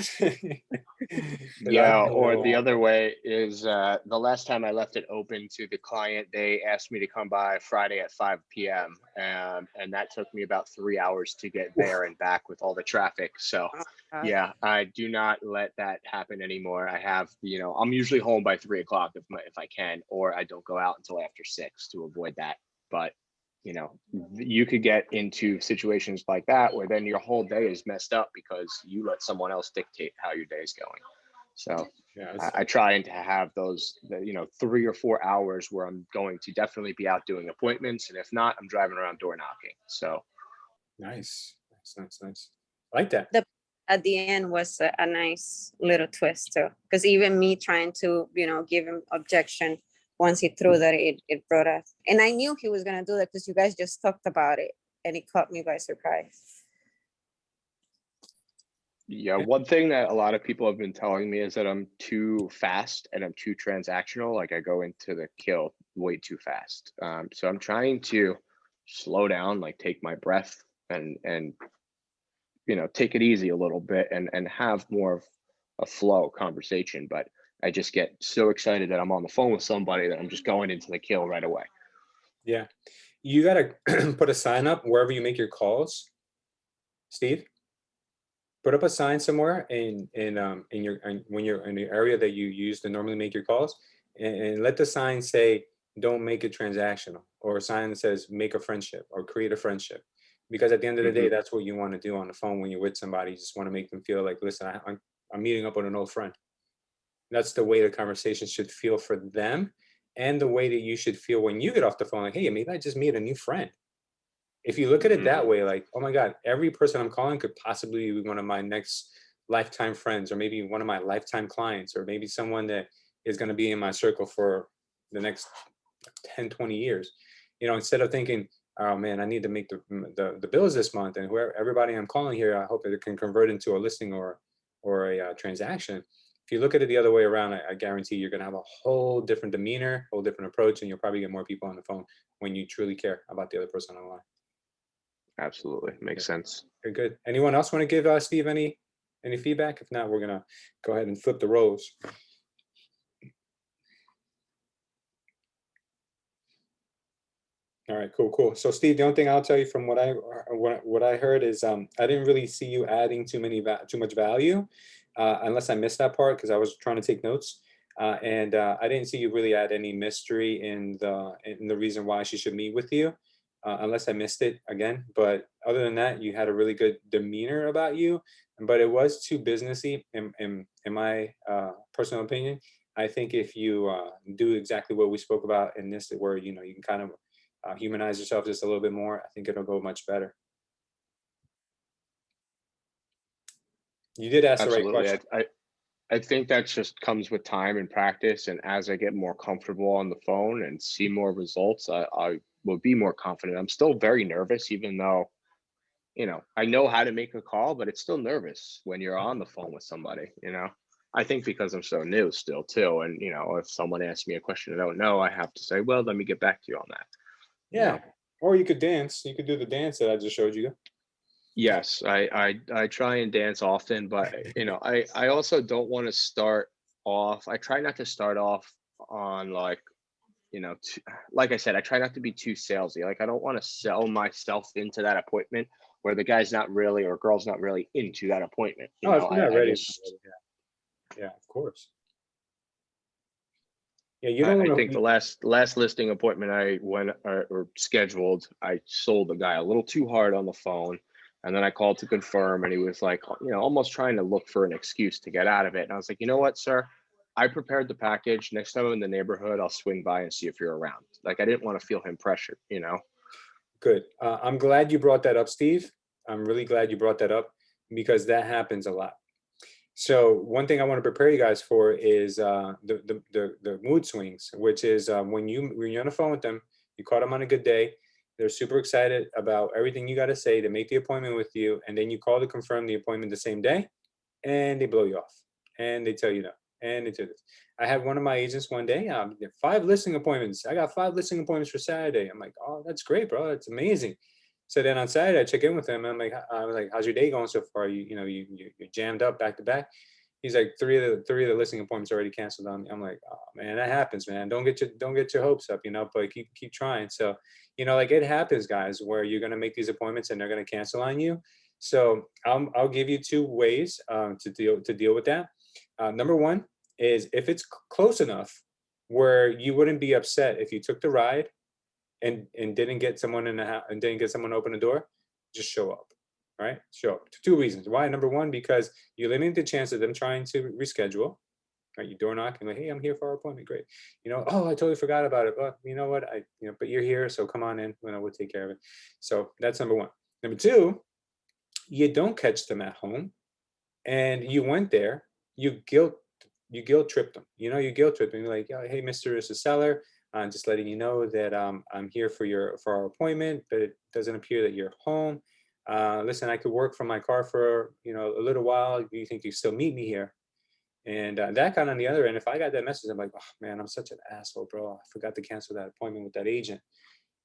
Yeah, or the other way is the last time I left it open to the client, they asked me to come by Friday at 5 p.m. And that took me about 3 hours to get there and back with all the traffic. So yeah, I do not let that happen anymore. I have, I'm usually home by 3 o'clock if I can, or I don't go out until after 6 to avoid that. But you could get into situations like that where then your whole day is messed up because you let someone else dictate how your day is going. So Yeah, I try and to have those, 3 or 4 hours where I'm going to definitely be out doing appointments. And if not, I'm driving around door knocking. So nice. I like that. The at the end was a nice little twist too, because even me trying to give him objection, once he threw that, it brought us, and I knew he was gonna do that because you guys just talked about it, and it caught me by surprise. yeah, one thing that a lot of people have been telling me is that I'm too fast and I'm too transactional. Like I go into the kill way too fast. So I'm trying to slow down, like take my breath and take it easy a little bit and have more of a flow conversation. But I just get so excited that I'm on the phone with somebody that I'm just going into the kill right away. Yeah. You got to put a sign up wherever you make your calls, Steve. Put up a sign somewhere when you're in the area that you use to normally make your calls, and let the sign say, "Don't make it transactional," or a sign that says, "Make a friendship" or "Create a friendship." Because at the end of the day, that's what you want to do on the phone when you're with somebody. You just want to make them feel like, listen, I'm meeting up with an old friend. That's the way the conversation should feel for them, and the way that you should feel when you get off the phone. Like, hey, maybe I just made a new friend. If you look at it that way, like, oh my God, every person I'm calling could possibly be one of my next lifetime friends, or maybe one of my lifetime clients, or maybe someone that is going to be in my circle for the next 10, 20 years. Instead of thinking, oh man, I need to make the bills this month, and everybody I'm calling here, I hope it can convert into a listing or a transaction. If you look at it the other way around, I guarantee you're going to have a whole different demeanor, whole different approach, and you'll probably get more people on the phone when you truly care about the other person on the line. Absolutely. Makes sense. Very good. Anyone else want to give Steve any feedback? If not, we're gonna go ahead and flip the roles. All right, cool. So Steve, the only thing I'll tell you from what I heard is I didn't really see you adding too much value, unless I missed that part because I was trying to take notes. And I didn't see you really add any mystery in the reason why she should meet with you, unless I missed it again. But other than that, you had a really good demeanor about you, but it was too businessy in my personal opinion. I think if you do exactly what we spoke about in this, where you can kind of humanize yourself just a little bit more, I think it'll go much better. You did ask the right Absolutely. question. I think that just comes with time and practice. And as I get more comfortable on the phone and see more results, I will be more confident. I'm still very nervous, even though, I know how to make a call, but it's still nervous when you're on the phone with somebody, I think because I'm so new still too. And, if someone asks me a question I don't know, I have to say, well, let me get back to you on that. Yeah. Or you could dance. You could do the dance that I just showed you. Yes, I try and dance often, but I also don't want to start off. I try not to start off on like I said, I try not to be too salesy. Like I don't want to sell myself into that appointment where the guy's not really or girl's not really into that appointment. Oh, if you're not ready, Just yeah, of course. Yeah, you don't I want think to. the last listing appointment I went or scheduled, I sold the guy a little too hard on the phone. And then I called to confirm and he was like, almost trying to look for an excuse to get out of it. And I was like, you know what, sir? I prepared the package. Next time I'm in the neighborhood, I'll swing by and see if you're around. Like I didn't want to feel him pressured, Good. I'm glad you brought that up, Steve. I'm really glad you brought that up because that happens a lot. So one thing I want to prepare you guys for is the mood swings, which is when you're on the phone with them, you caught them on a good day, they're super excited about everything you got to say to make the appointment with you, and then you call to confirm the appointment the same day, and they blow you off, and they tell you no, and they do this. I had one of my agents one day, 5 listing appointments. I got 5 listing appointments for Saturday. I'm like, oh, that's great, bro. That's amazing. So then on Saturday, I check in with him. I was like, how's your day going so far? You're jammed up back to back. He's like, three of the listing appointments already canceled on me. I'm like, oh man, that happens, man. Don't get your hopes up, but keep trying. So, like it happens, guys, where you're gonna make these appointments and they're gonna cancel on you. So I'll give you two ways to deal with that. Number one is if it's close enough where you wouldn't be upset if you took the ride and didn't get someone in the house and didn't get someone to open the door, just show up. All right, show up. Two reasons. Why? Number one, because you're limiting the chance of them trying to reschedule. Right, you door knock and like, hey, I'm here for our appointment. Great. Oh, I totally forgot about it. But you know what? But you're here, so come on in. We'll take care of it. So that's number one. Number two, you don't catch them at home, and you went there. You guilt tripped them. You guilt tripped them. You're like, oh, hey, Mr. is the seller. I'm just letting you know that I'm here for our appointment, but it doesn't appear that you're home. Listen, I could work from my car for a little while. Do you think you still meet me here? And that got on the other end. If I got that message, I'm like, oh man, I'm such an asshole, bro. I forgot to cancel that appointment with that agent.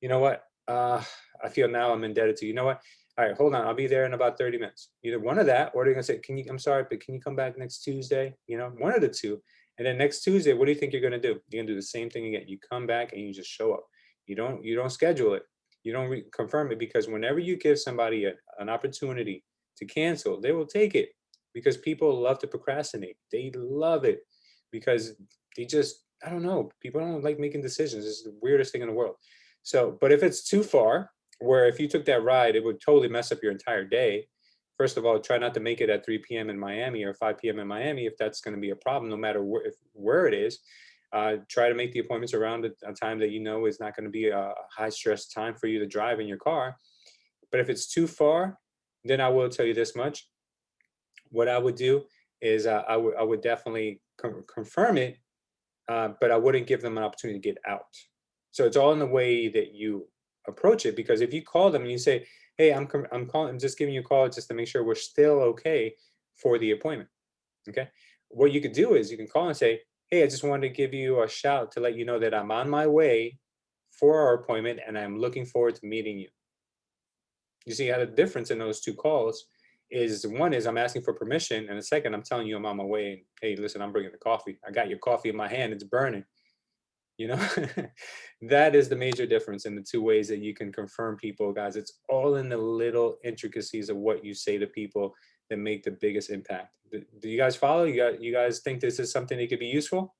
You know what? I feel now I'm indebted to you. You know what? All right, hold on. I'll be there in about 30 minutes. Either one of that, or they're gonna say, I'm sorry, but can you come back next Tuesday? One of the two. And then next Tuesday, what do you think you're gonna do? You're gonna do the same thing again. You come back and you just show up. You don't schedule it. You don't confirm it, because whenever you give somebody an opportunity to cancel, they will take it, because people love to procrastinate. They love it because I don't know, people don't like making decisions. It's the weirdest thing in the world. So, but if it's too far, where if you took that ride, it would totally mess up your entire day. First of all, try not to make it at 3 p.m. in Miami or 5 p.m. in Miami if that's going to be a problem, no matter where it is. Try to make the appointments around a time that is not going to be a high stress time for you to drive in your car. But if it's too far, then I will tell you this much. What I would do is I would definitely confirm it, but I wouldn't give them an opportunity to get out. So it's all in the way that you approach it. Because if you call them and you say, hey, I'm calling, I'm just giving you a call just to make sure we're still okay for the appointment. Okay. What you could do is you can call and say, hey, I just wanted to give you a shout to let you know that I'm on my way for our appointment and I'm looking forward to meeting you. You see how the difference in those two calls is, one is I'm asking for permission, and the second, I'm telling you I'm on my way. And hey, listen, I'm bringing the coffee. I got your coffee in my hand. It's burning. That is the major difference in the two ways that you can confirm people, guys. It's all in the little intricacies of what you say to people that make the biggest impact. Do you guys follow? You guys think this is something that could be useful?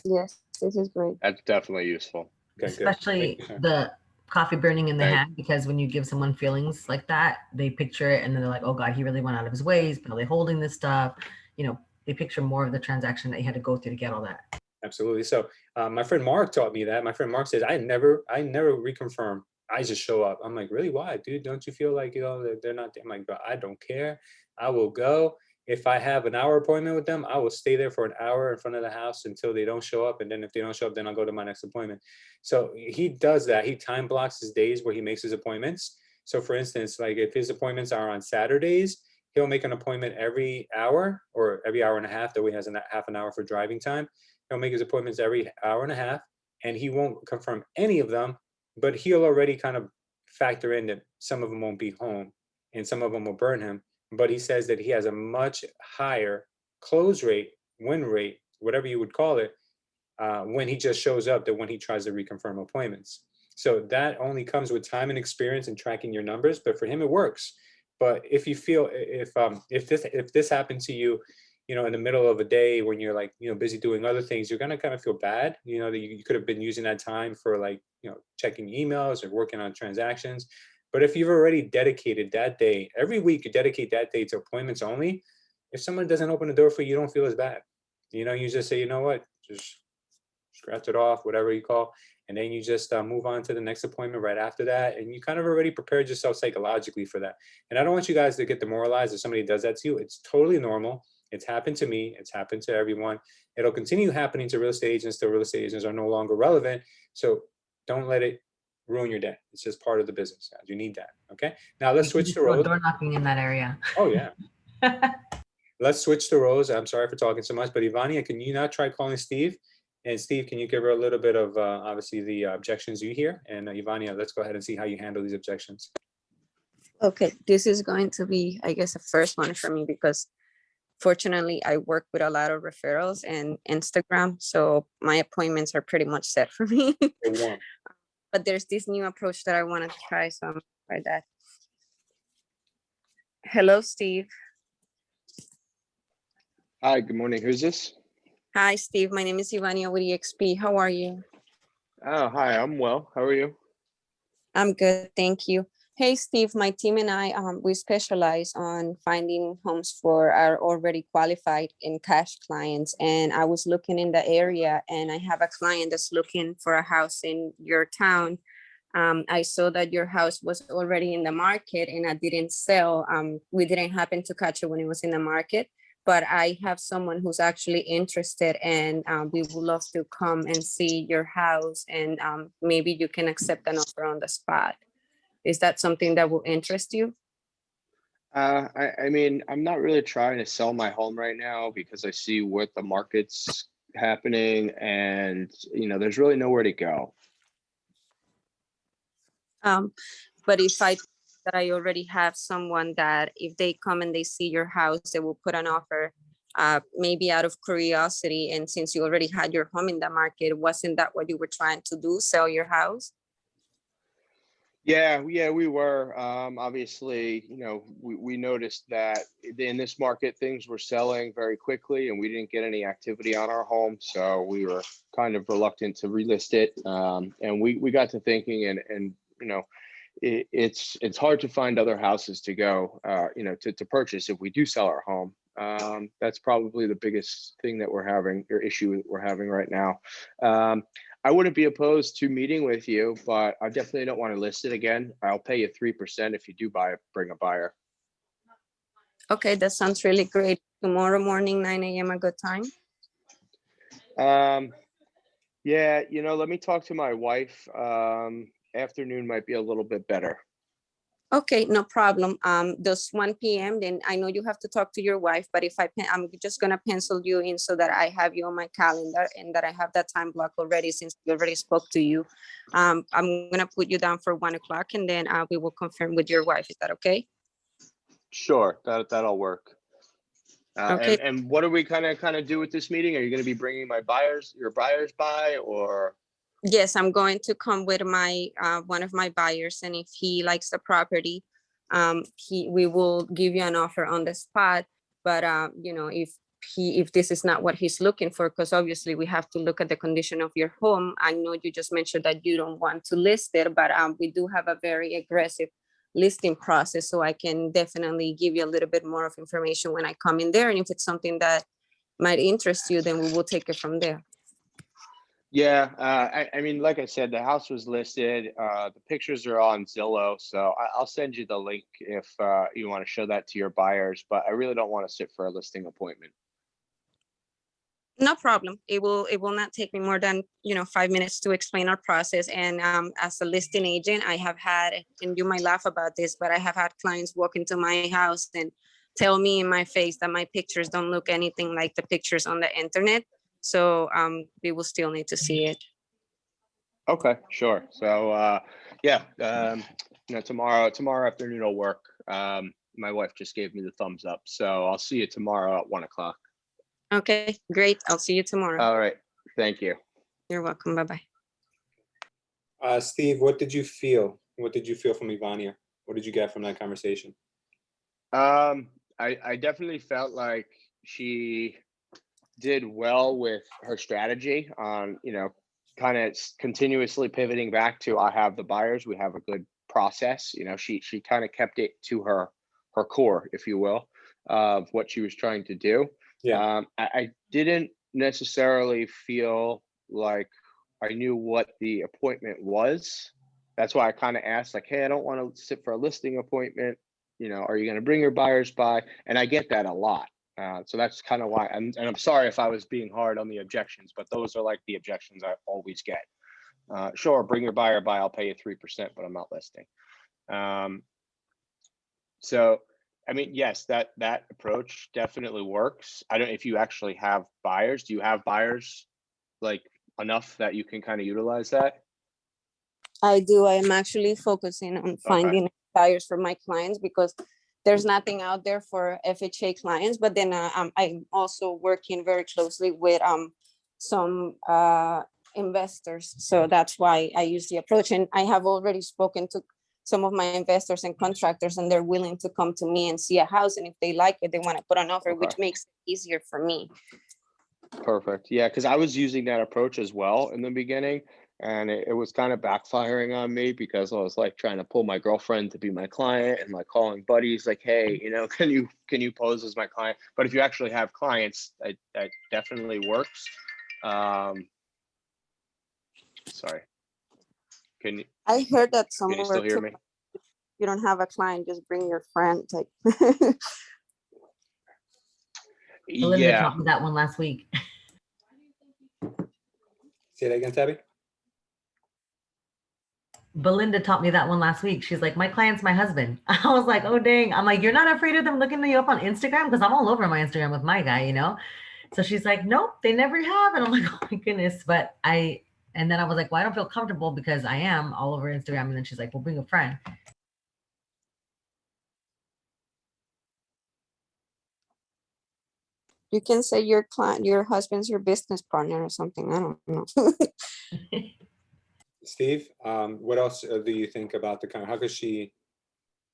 Yes, this is great. That's definitely useful. Okay, Especially good. the coffee burning in the Right. hand, because when you give someone feelings like that, they picture it and then they're like, oh God, he really went out of his ways, but are they holding this stuff? They picture more of the transaction that you had to go through to get all that. Absolutely. So my friend Mark taught me that. My friend Mark says, I never reconfirm. I just show up. I'm like, really? Why, dude? Don't you feel like, they're not there? I'm like, bro, I don't care. I will go. If I have an hour appointment with them, I will stay there for an hour in front of the house until they don't show up. And then if they don't show up, then I'll go to my next appointment. So he does that. He time blocks his days where he makes his appointments. So for instance, like if his appointments are on Saturdays, he'll make an appointment every hour or every hour and a half. That way he has half an hour for driving time. He'll make his appointments every hour and a half, and he won't confirm any of them, but he'll already kind of factor in that some of them won't be home and some of them will burn him. But he says that he has a much higher close rate, win rate, whatever you would call it, when he just shows up than when he tries to reconfirm appointments. So that only comes with time and experience and tracking your numbers, but for him it works. But if you feel if this happened to you, in the middle of a day when you're like, busy doing other things, you're gonna kind of feel bad, that you could have been using that time for like, checking emails or working on transactions. But if you've already dedicated that day, every week you dedicate that day to appointments only, if someone doesn't open the door for you, you don't feel as bad. You just say, you know what, just scratch it off, whatever you call, and then you just move on to the next appointment right after that. And you kind of already prepared yourself psychologically for that. And I don't want you guys to get demoralized if somebody does that to you. It's totally normal. It's happened to me. It's happened to everyone. It'll continue happening to real estate agents till real estate agents are no longer relevant. So don't let it ruin your day. It's just part of the business, guys. You need that. Okay. Now let's switch the roles. Door knocking in that area. Oh yeah. Let's switch the roles. I'm sorry for talking so much, but Ivania, can you not try calling Steve? And Steve, can you give her a little bit of obviously the objections you hear? And Ivania, let's go ahead and see how you handle these objections. Okay, this is going to be, I guess, the first one for me because Fortunately, I work with a lot of referrals and Instagram, so my appointments are pretty much set for me. They want. But there's this new approach that I want to try, so I'm by that. Hello, Steve. Hi, good morning. Who's this? Hi, Steve. My name is Ivania with EXP. How are you? Oh, hi, I'm well. How are you? I'm good, thank you. Hey, Steve, my team and I, we specialize on finding homes for our already qualified and cash clients. And I was looking in the area and I have a client that's looking for a house in your town. I saw that your house was already in the market and I didn't sell. We didn't happen to catch it when it was in the market, but I have someone who's actually interested and we would love to come and see your house and maybe you can accept an offer on the spot. Is that something that will interest you? I mean, I'm not really trying to sell my home right now because I see what the market's happening and, there's really nowhere to go. But if I already have someone that if they come and they see your house, they will put an offer, maybe out of curiosity. And since you already had your home in the market, wasn't that what you were trying to do, sell your house? Yeah, we were. Obviously, we noticed that in this market, things were selling very quickly and we didn't get any activity on our home. So we were kind of reluctant to relist it. And we got to thinking and it's hard to find other houses to go, to purchase if we do sell our home. That's probably the biggest thing that we're having or issue that we're having right now. I wouldn't be opposed to meeting with you, but I definitely don't want to list it again. I'll pay you 3% if you do bring a buyer. Okay, that sounds really great. Tomorrow morning, 9 a.m. a good time? Yeah, let me talk to my wife. Afternoon might be a little bit better. Okay, no problem. Does 1 p.m. then I know you have to talk to your wife, but if I'm just gonna pencil you in so that I have you on my calendar and that I have that time block already since we already spoke to you. I'm gonna put you down for 1 o'clock and then we will confirm with your wife. Is that okay? Sure, that'll work. Okay. And what are we kind of do with this meeting? Are you going to be bringing your buyers by, or? Yes, I'm going to come with my one of my buyers, and if he likes the property, we will give you an offer on the spot. But if this is not what he's looking for, because obviously we have to look at the condition of your home. I know you just mentioned that you don't want to list it, but we do have a very aggressive listing process, so I can definitely give you a little bit more of information when I come in there. And if it's something that might interest you, then we will take it from there. Yeah, I mean, like I said, the house was listed. The pictures are on Zillow, so I'll send you the link if you want to show that to your buyers. But I really don't want to sit for a listing appointment. No problem. It will not take me more than 5 minutes to explain our process. And as a listing agent, I have had, and you might laugh about this, but I have had clients walk into my house and tell me in my face that my pictures don't look anything like the pictures on the internet. So we will still need to see it. Okay, sure. So yeah, tomorrow afternoon will work. My wife just gave me the thumbs up, so I'll see you tomorrow at 1 o'clock. Okay, great. I'll see you tomorrow. All right. Thank you. You're welcome. Bye-bye. Steve, what did you feel? What did you feel from Ivania? What did you get from that conversation? I definitely felt like she did well with her strategy on, kind of continuously pivoting back to I have the buyers, we have a good process. She kind of kept it to her core, if you will, of what she was trying to do. Yeah. I didn't necessarily feel like I knew what the appointment was. That's why I kind of asked, like, hey, I don't want to sit for a listing appointment. Are you going to bring your buyers by? And I get that a lot. So that's kind of why, and I'm sorry if I was being hard on the objections, but those are like the objections I always get. Sure, bring your buyer by, I'll pay you 3%, but I'm not listing. So, I mean, yes, that approach definitely works. I don't know if you actually have buyers. Do you have buyers like enough that you can kind of utilize that? I do. I am actually focusing on finding buyers for my clients because there's nothing out there for FHA clients, but then I'm also working very closely with some investors. So that's why I use the approach. And I have already spoken to some of my investors and contractors, and they're willing to come to me and see a house. And if they like it, they want to put an offer, which Okay. makes it easier for me. Perfect. Yeah, because I was using that approach as well in the beginning, and it was kind of backfiring on me because I was like trying to pull my girlfriend to be my client and like calling buddies like, hey, you know, can you pose as my client? But if you actually have clients, that definitely works. Sorry. Can you I heard that can you somewhere still hear too. me? You don't have a client, just bring your friend. Like, Belinda Yeah. taught me that one last week. Say that again, Tabby. Belinda taught me that one last week. She's like, my client's my husband. I was like, oh, dang. I'm like, you're not afraid of them looking you up on Instagram? Because I'm all over my Instagram with my guy, you know? So she's like, nope, they never have. And I'm like, oh my goodness. And then I was like, well, I don't feel comfortable because I am all over Instagram. And then she's like, well, bring a friend. you can say your client, your husband's your business partner or something. I don't know. Steve, what else do you think about the kind of, how could she,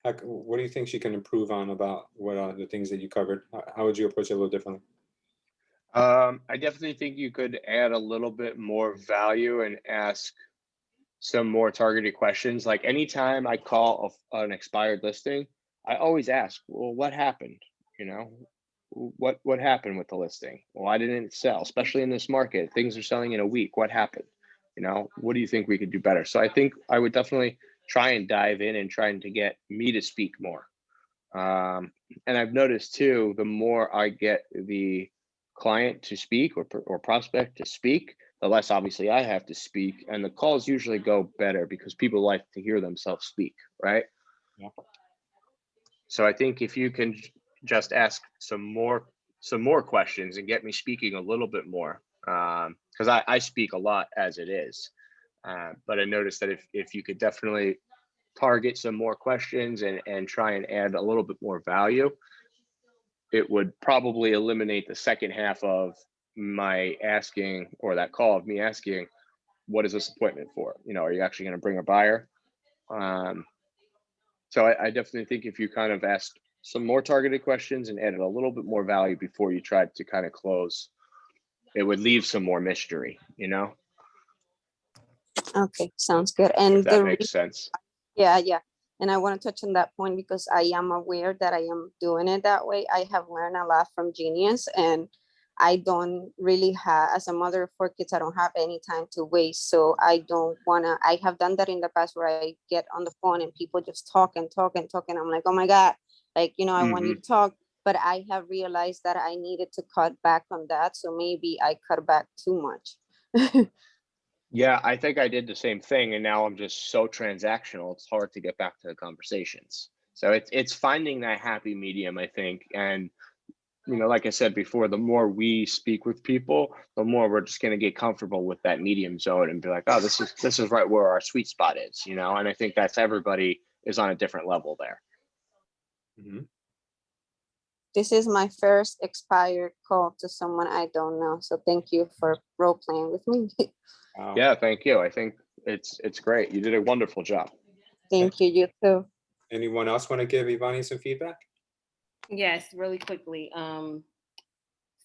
what do you think she can improve on about what are the things that you covered? How would you approach it a little differently? I definitely think you could add a little bit more value and ask some more targeted questions. Like anytime I call an expired listing, I always ask, well, what happened? You know, what happened with the listing? Why didn't it sell? Especially in this market, things are selling in a week. What happened? You know, what do you think we could do better? So I think I would definitely try and dive in and trying to get me to speak more. And I've noticed too, the more I get the client to speak or prospect to speak, the less obviously I have to speak, and the calls usually go better because people like to hear themselves speak, right? Yeah. So I think if you can just ask some more questions and get me speaking a little bit more, because I speak a lot as it is, but I noticed that if you could definitely target some more questions and try and add a little bit more value, it would probably eliminate the second half of my asking, or that call of me asking, what is this appointment for? You know, are you actually going to bring a buyer? So I definitely think if you kind of asked some more targeted questions and added a little bit more value before you tried to kind of close, it would leave some more mystery, you know, Okay, sounds good. if And that makes sense. yeah, yeah. And I want to touch on that point because I am aware that I am doing it that way. I have learned a lot from Genius, and I don't really have, as a mother of 4 kids, I don't have any time to waste. So I don't want to, I have done that in the past where I get on the phone and people just talk and talk and talk. And I'm like, oh my God, like, you know, I want you to talk. But I have realized that I needed to cut back on that. So maybe I cut back too much. Yeah, I think I did the same thing, and now I'm just so transactional. It's hard to get back to the conversations. So it's finding that happy medium, I think. And you know, like I said before, the more we speak with people, the more we're just going to get comfortable with that medium zone and be like, oh, this is right where our sweet spot is, you know. And I think that's everybody is on a different level there. Mm-hmm. This is my first expired call to someone I don't know. So thank you for role playing with me. Wow. Yeah, thank you. I think it's great. You did a wonderful job. Thank you, you too. Anyone else want to give Ivani some feedback? Yes, really quickly.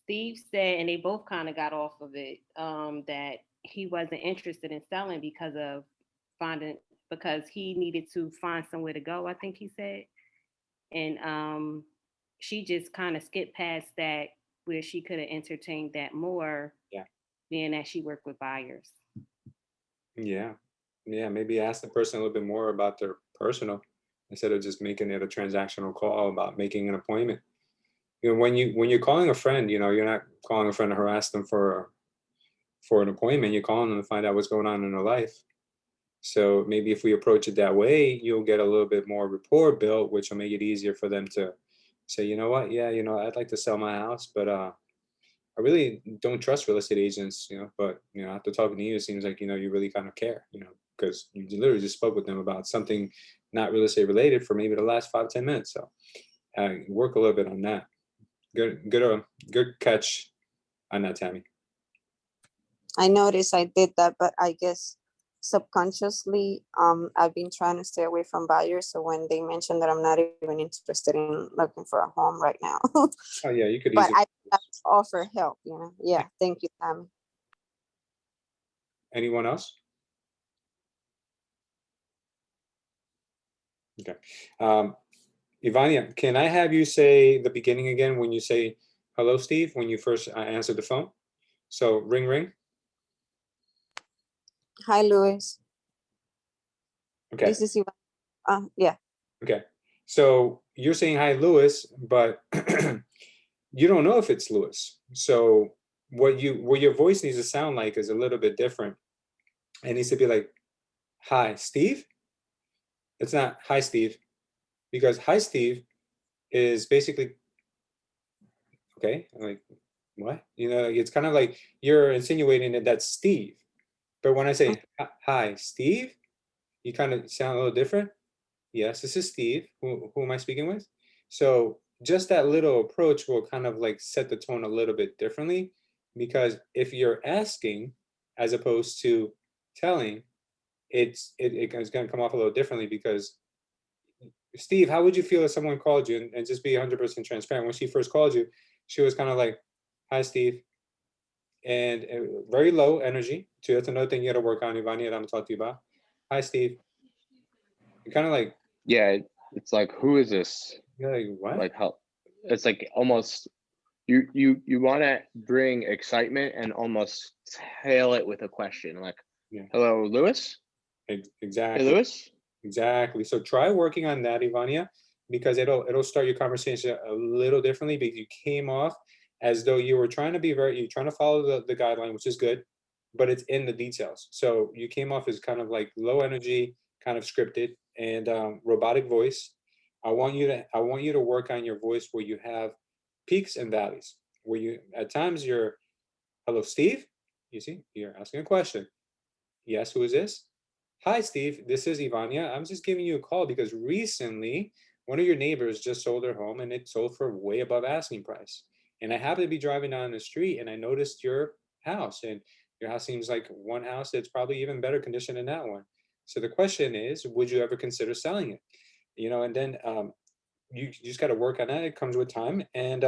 Steve said, and they both kind of got off of it, that he wasn't interested in selling because he needed to find somewhere to go, I think he said. And she just kind of skipped past that, where she could have entertained that more, Yeah. being that she worked with buyers. Yeah. Yeah, maybe ask the person a little bit more about their personal, instead of just making it a transactional call about making an appointment. You know, when you're calling a friend, you know, you're not calling a friend to harass them for an appointment. You're calling them to find out what's going on in their life. So maybe if we approach it that way, you'll get a little bit more rapport built, which will make it easier for them to say, you know what, yeah, you know, I'd like to sell my house, but I really don't trust real estate agents, you know, but you know, after talking to you, it seems like, you know, you really kind of care, you know, because you literally just spoke with them about something not real estate related for maybe the last 5-10 minutes. So work a little bit on that. Good catch on that, Tammy. I noticed I did that, but I guess subconsciously, I've been trying to stay away from buyers. So when they mentioned that I'm not even interested in looking for a home right now, Oh yeah, you could but easily. I offer help, you know? Yeah, thank you, Tammy. Anyone else? Okay. Ivania, can I have you say the beginning again when you say hello, Steve, when you first answered the phone? So ring, ring. Hi, Louis. Okay. This is Ivan. Yeah. Okay. So you're saying hi, Louis, but you don't know if it's Louis. So what your voice needs to sound like is a little bit different. It needs to be like, hi, Steve. It's not hi, Steve, because hi, Steve is basically okay. Like what? You know, it's kind of like you're insinuating that that's Steve. But when I say hi, Steve, you kind of sound a little different. Yes, this is Steve. Who am I speaking with? So just that little approach will kind of like set the tone a little bit differently, because if you're asking as opposed to telling, it's going to come off a little differently. Because Steve, how would you feel if someone called you, and just be 100% transparent? When she first called you, she was kind of like, "Hi, Steve," and very low energy. So that's another thing you got to work on, Ivani, that I'm talking to you about. Hi, Steve. You're kind of like, Yeah, it's like, who is this? you're like, what? Like how? It's like almost you want to bring excitement and almost tail it with a question, like, Yeah. "Hello, Louis. Hey, Exactly. Louis." Exactly. So try working on that, Ivania, because it'll start your conversation a little differently, because you came off as though you were trying to be you're trying to follow the guideline, which is good, but it's in the details. So you came off as kind of like low energy, kind of scripted, and robotic voice. I want you to work on your voice where you have peaks and valleys, where you at times you're, hello, Steve. You see, you're asking a question. Yes, who is this? Hi, Steve. This is Ivania. I'm just giving you a call because recently one of your neighbors just sold their home and it sold for way above asking price. And I happened to be driving down the street and I noticed your house, and your house seems like one house that's probably even better condition than that one. So the question is, would you ever consider selling it? You know, and then you just got to work on that. It comes with time. And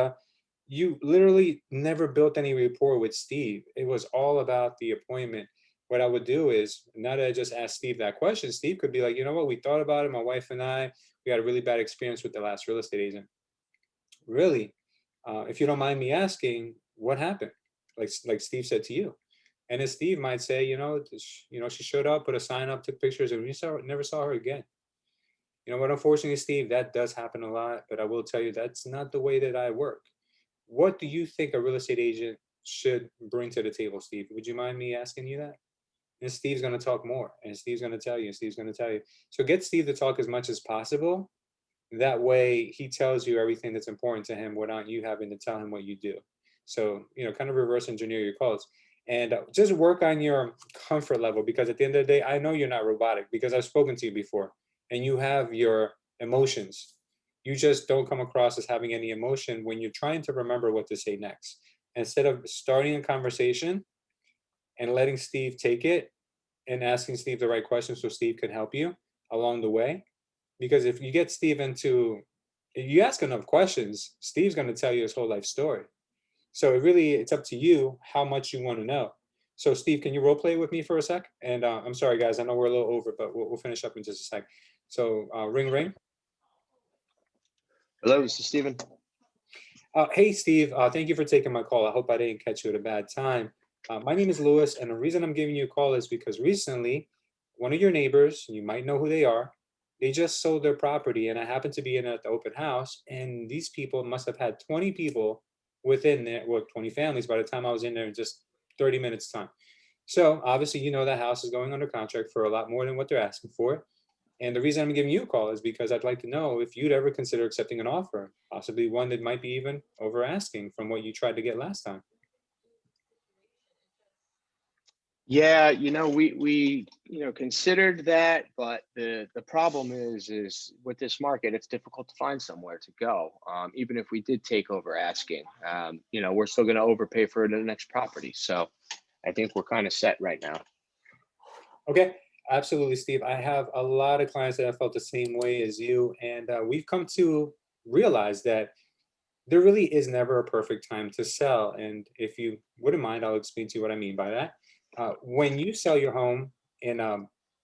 you literally never built any rapport with Steve. It was all about the appointment. What I would do is, now that I just asked Steve that question, Steve could be like, you know what, we thought about it, my wife and I, we had a really bad experience with the last real estate agent. Really? If you don't mind me asking, what happened? Like Steve said to you. And then Steve might say, she showed up, put a sign up, took pictures, and we never saw her again. You know what, unfortunately, Steve, that does happen a lot, but I will tell you that's not the way that I work. What do you think a real estate agent should bring to the table, Steve? Would you mind me asking you that? And Steve's going to talk more, and Steve's going to tell you, and Steve's going to tell you. So get Steve to talk as much as possible. That way he tells you everything that's important to him without you having to tell him what you do. So, kind of reverse engineer your calls, and just work on your comfort level, because at the end of the day, I know you're not robotic because I've spoken to you before, and you have your emotions. You just don't come across as having any emotion when you're trying to remember what to say next. Instead of starting a conversation and letting Steve take it and asking Steve the right questions so Steve can help you along the way. Because if you get Steve if you ask enough questions, Steve's going to tell you his whole life story. So it's up to you how much you want to know. So Steve, can you role play with me for a sec? And I'm sorry, guys, I know we're a little over, but we'll finish up in just a sec. So ring, ring. Hello, this is Steven. Hey, Steve, thank you for taking my call. I hope I didn't catch you at a bad time. My name is Louis, and the reason I'm giving you a call is because recently, one of your neighbors, you might know who they are, they just sold their property, and I happened to be in at the open house, and these people must have had 20 people within there, well, 20 families by the time I was in there in just 30 minutes time. So obviously, that house is going under contract for a lot more than what they're asking for. And the reason I'm giving you a call is because I'd like to know if you'd ever consider accepting an offer, possibly one that might be even over asking from what you tried to get last time. Yeah, we considered that, but the problem is with this market, it's difficult to find somewhere to go. Even if we did take over asking, we're still going to overpay for the next property. So I think we're kind of set right now. Okay, absolutely, Steve. I have a lot of clients that have felt the same way as you, and we've come to realize that there really is never a perfect time to sell. And if you wouldn't mind, I'll explain to you what I mean by that. When you sell your home in a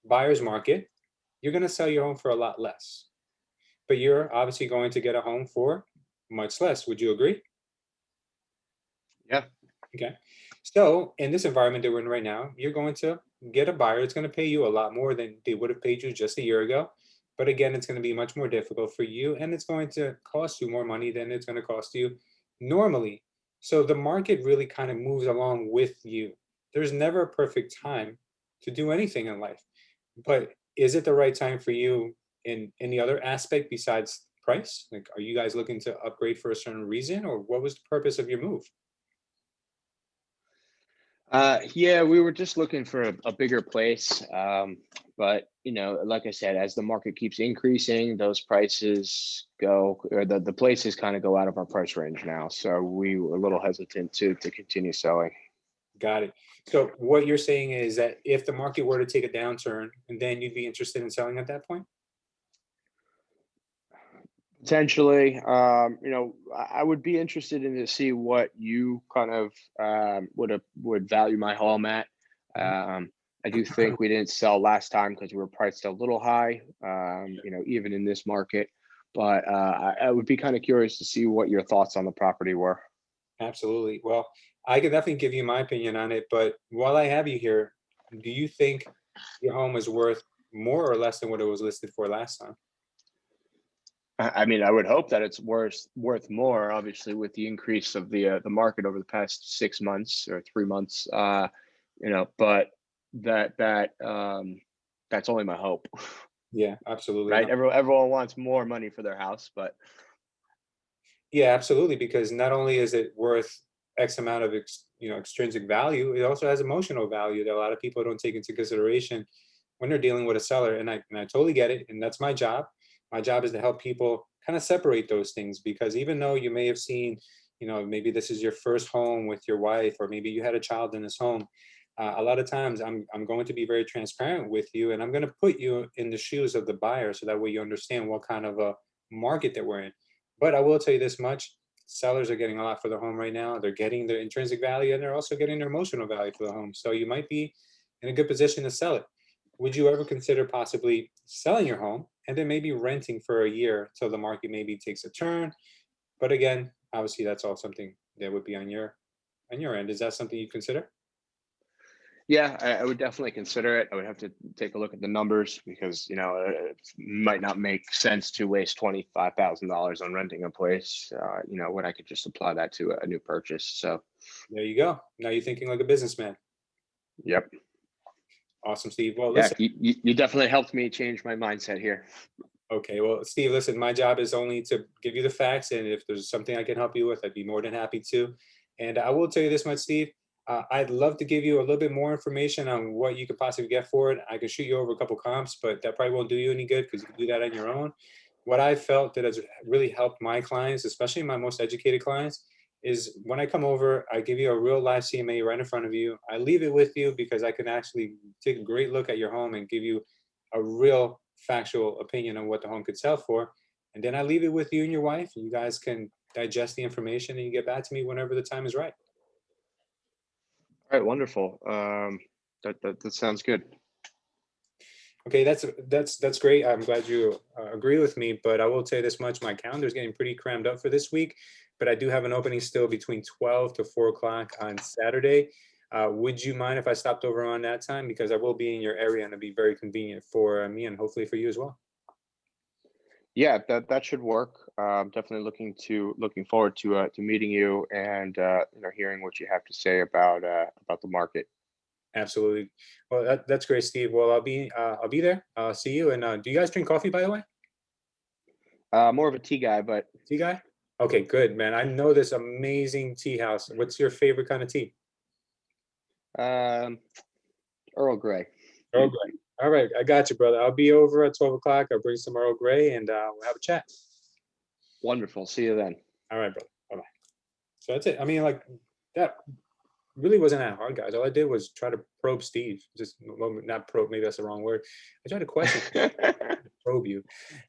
buyer's market, you're going to sell your home for a lot less, but you're obviously going to get a home for much less. Would you agree? Yeah. Okay. So in this environment that we're in right now, you're going to get a buyer. It's going to pay you a lot more than they would have paid you just a year ago. But again, it's going to be much more difficult for you, and it's going to cost you more money than it's going to cost you normally. So the market really kind of moves along with you. There's never a perfect time to do anything in life. But is it the right time for you in any other aspect besides price? Like, are you guys looking to upgrade for a certain reason, or what was the purpose of your move? Yeah, we were just looking for a bigger place. But like I said, as the market keeps increasing, those prices go, or the places kind of go out of our price range now. So we were a little hesitant to continue selling. Got it. So what you're saying is that if the market were to take a downturn, and then you'd be interested in selling at that point? Potentially, I would be interested in to see what you kind of would value my home at. I do think we didn't sell last time because we were priced a little high, even in this market. But I would be kind of curious to see what your thoughts on the property were. Absolutely. Well, I can definitely give you my opinion on it, but while I have you here, do you think your home is worth more or less than what it was listed for last time? I mean, I would hope that it's worth more. Obviously, with the increase of the market over the past 6 months or 3 months, but that's only my hope, Yeah, absolutely. right? No. Everyone wants more money for their house, but Yeah, absolutely. Because not only is it worth X amount of extrinsic value, it also has emotional value that a lot of people don't take into consideration when they're dealing with a seller. And I totally get it. And that's my job. My job is to help people kind of separate those things, because even though you may have seen, maybe this is your first home with your wife, or maybe you had a child in this home. A lot of times I'm going to be very transparent with you, and I'm going to put you in the shoes of the buyer so that way you understand what kind of a market that we're in. But I will tell you this much: sellers are getting a lot for the home right now. They're getting their intrinsic value, and they're also getting their emotional value for the home. So you might be in a good position to sell it. Would you ever consider possibly selling your home and then maybe renting for a year till the market maybe takes a turn? But again, obviously that's all something that would be on your end. Is that something you consider? yeah, I would definitely consider it. I would have to take a look at the numbers because it might not make sense to waste $25,000 on renting a place. When I could just apply that to a new purchase. So, There you go. Now you're thinking like a businessman. yep. Awesome, Steve. Well, Yeah, listen. you definitely helped me change my mindset here. Okay, well, Steve, listen, my job is only to give you the facts, and if there's something I can help you with, I'd be more than happy to. And I will tell you this much, Steve. I'd love to give you a little bit more information on what you could possibly get for it. I could shoot you over a couple comps, but that probably won't do you any good because you can do that on your own. What I felt that has really helped my clients, especially my most educated clients, is when I come over, I give you a real live CMA right in front of you. I leave it with you because I can actually take a great look at your home and give you a real factual opinion on what the home could sell for. And then I leave it with you and your wife, and you guys can digest the information and you get back to me whenever the time is right. All right, wonderful. That sounds good. Okay, that's great. I'm glad you agree with me, but I will tell you this much: my calendar is getting pretty crammed up for this week, but I do have an opening still between 12 to 4 o'clock on Saturday. Would you mind if I stopped over on that time? Because I will be in your area and it'll be very convenient for me and hopefully for you as well. Yeah, that should work. Definitely looking forward to meeting you and hearing what you have to say about the market. Absolutely. Well, that's great, Steve. Well, I'll be there. I'll see you. And do you guys drink coffee, by the way? More of a tea guy, but Tea guy? Okay, good, man. I know this amazing tea house. What's your favorite kind of tea? um, Earl Grey. Earl Grey. All right, I got you, brother. I'll be over at 12 o'clock. I'll bring some Earl Grey and we'll have a chat. Wonderful. See you then. All right, brother. Bye-bye. So that's it. I mean, like, that really wasn't that hard, guys. All I did was try to probe Steve. Just, well, not probe, maybe that's the wrong word. I tried to question probe you.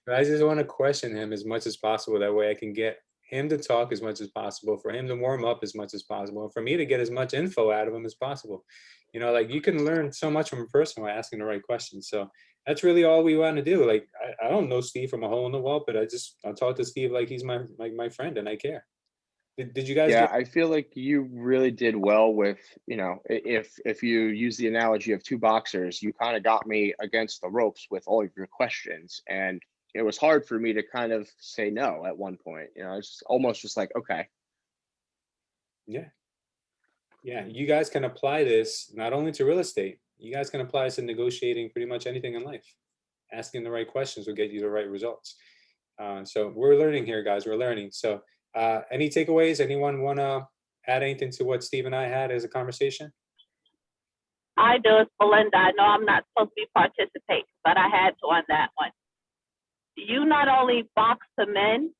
But I just want to question him as much as possible. That way I can get him to talk as much as possible, for him to warm up as much as possible, and for me to get as much info out of him as possible. You know, like, you can learn so much from a person by asking the right questions. So that's really all we want to do. Like, I don't know Steve from a hole in the wall, but I talk to Steve like he's my friend, and I care. Did you guys Yeah, get? I feel like you really did well with, you know, if you use the analogy of two boxers, you kind of got me against the ropes with all of your questions. And it was hard for me to kind of say no at one point. You know, it's just almost just like, okay. Yeah. Yeah, you guys can apply this not only to real estate, you guys can apply this to negotiating pretty much anything in life. Asking the right questions will get you the right results. So we're learning here, guys. We're learning. So any takeaways? Anyone want to add anything to what Steve and I had as a conversation? I do. It's Belinda. I know I'm not supposed to be participating, but I had to on that one. You not only boxed him in,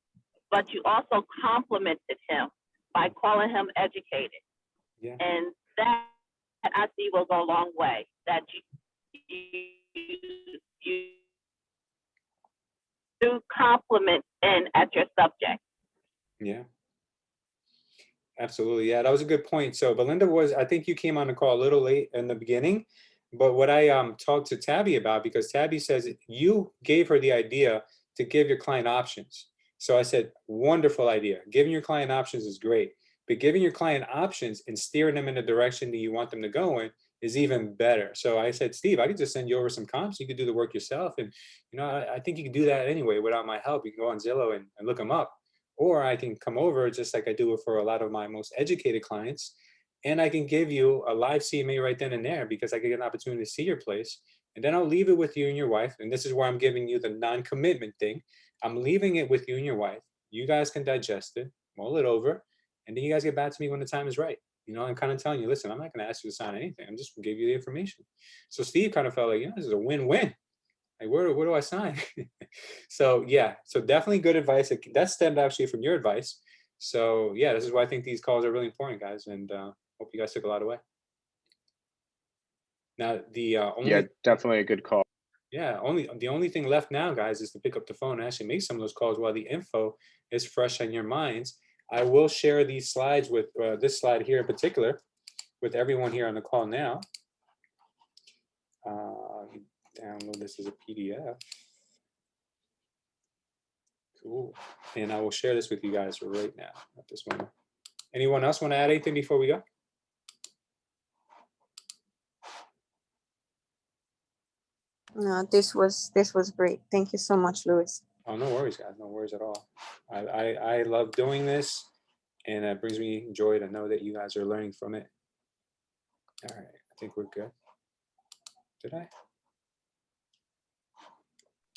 but you also complimented him by calling him educated. Yeah. And that I see will go a long way. That you do compliment in at your subject. Yeah. Absolutely. Yeah, that was a good point. So Belinda I think you came on the call a little late in the beginning, but what I talked to Tabby about, because Tabby says you gave her the idea to give your client options. So I said, wonderful idea. Giving your client options is great, but giving your client options and steering them in the direction that you want them to go in is even better. So I said, Steve, I could just send you over some comps. You could do the work yourself. And, you know, I think you can do that anyway without my help. You can go on Zillow and look them up. Or I can come over just like I do it for a lot of my most educated clients, and I can give you a live CMA right then and there, because I get an opportunity to see your place. And then I'll leave it with you and your wife. And this is where I'm giving you the non-commitment thing. I'm leaving it with you and your wife. You guys can digest it, mull it over, and then you guys get back to me when the time is right. You know, I'm kind of telling you, listen, I'm not going to ask you to sign anything. I'm just going to give you the information. So Steve kind of felt like, you know, this is a win-win. Like, where do I sign? So yeah, so definitely good advice. That stemmed actually from your advice. So yeah, this is why I think these calls are really important, guys, and hope you guys took a lot away. Now the Yeah, definitely a good call. Yeah, the only thing left now, guys, is to pick up the phone and actually make some of those calls while the info is fresh on your minds. I will share these slides with this slide here in particular with everyone here on the call now. Download this as a PDF. Cool. And I will share this with you guys right now at this moment. Anyone else want to add anything before we go? No, this was great. Thank you so much, Louis. Oh, no worries, guys. No worries at all. I love doing this, and it brings me joy to know that you guys are learning from it. All right, I think we're good. Did I?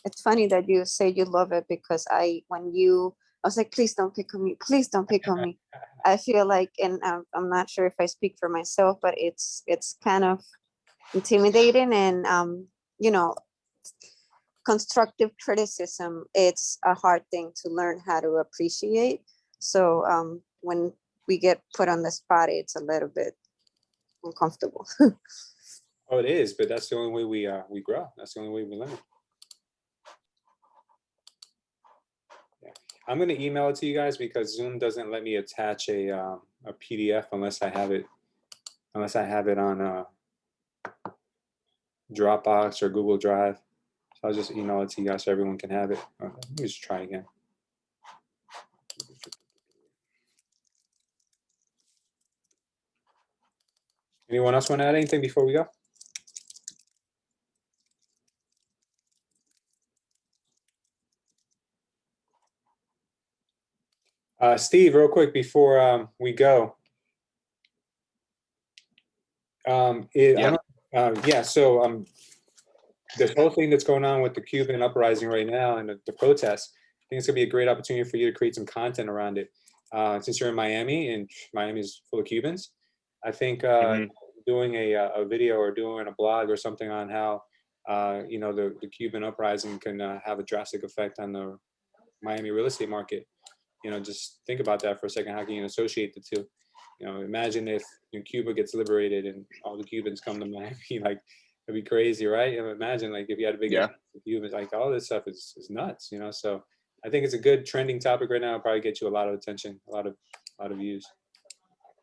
It's funny that you say you love it, because I was like, please don't pick on me. Please don't pick on me. I feel like, and I'm not sure if I speak for myself, but it's kind of intimidating, and you know, constructive criticism, it's a hard thing to learn how to appreciate. So when we get put on the spot, it's a little bit uncomfortable. Oh, it is, but that's the only way we grow. That's the only way we learn. Yeah. I'm going to email it to you guys, because Zoom doesn't let me attach a PDF unless I have it on Dropbox or Google Drive. So I'll just email it to you guys so everyone can have it. Let me just try again. Anyone else want to add anything before we go? Steve, real quick before we go. So this whole thing that's going on with the Cuban uprising right now and the protests, I think it's gonna be a great opportunity for you to create some content around it. Since you're in Miami and Miami is full of Cubans, I think doing a video or doing a blog or something on how the Cuban uprising can have a drastic effect on the Miami real estate market. Just think about that for a second. How can you associate the two? Imagine if Cuba gets liberated and all the Cubans come to Miami, like it'd be crazy, right? Imagine like if you had a big Yeah. Cubans, like all this stuff is nuts, So I think it's a good trending topic right now. It'll probably get you a lot of attention, a lot of views.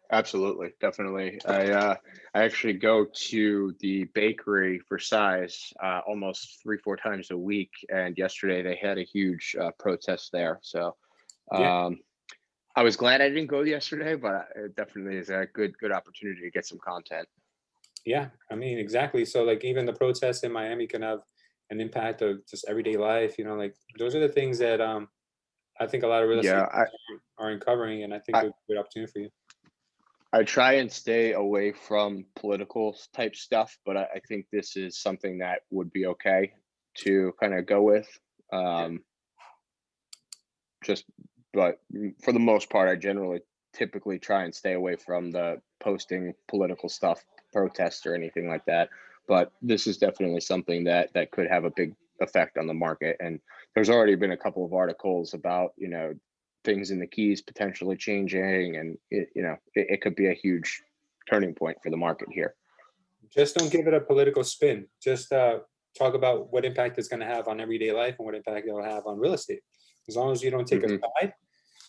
Absolutely, definitely. I actually go to the bakery for size almost 3-4 times a week, and yesterday they had a huge protest there. So Yeah. I was glad I didn't go yesterday, but it definitely is a good opportunity to get some content. Yeah, I mean, exactly. So like even the protests in Miami can have an impact of just everyday life, like those are the things that I think a lot of real estate Yeah, are uncovering, and I think they're a good opportunity for you. I try and stay away from political type stuff, but I think this is something that would be okay to kind of go with. But for the most part, I generally typically try and stay away from the posting political stuff, protests or anything like that. But this is definitely something that could have a big effect on the market. And there's already been a couple of articles about, things in the Keys potentially changing, and it could be a huge turning point for the market here. Just don't give it a political spin. Just talk about what impact it's going to have on everyday life and what impact it'll have on real estate. As long as you don't take a side,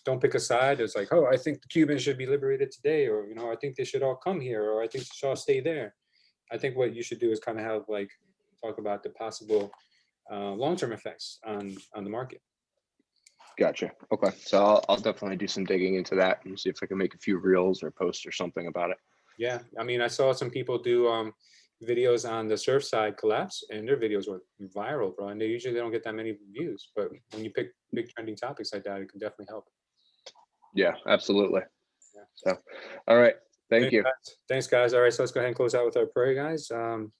don't pick a side. It's like, oh, I think the Cubans should be liberated today, or I think they should all come here, or I think they should all stay there. I think what you should do is kind of have like talk about the possible long-term effects on the market. Gotcha. Okay, so I'll definitely do some digging into that and see if I can make a few reels or posts or something about it. Yeah, I mean, I saw some people do videos on the Surfside collapse, and their videos were viral, bro. And they usually don't get that many views, but when you pick big trending topics like that, it can definitely help. Yeah, absolutely. Yeah. So, all right. Thank you. Thanks, guys. All right, so let's go ahead and close out with our prayer, guys.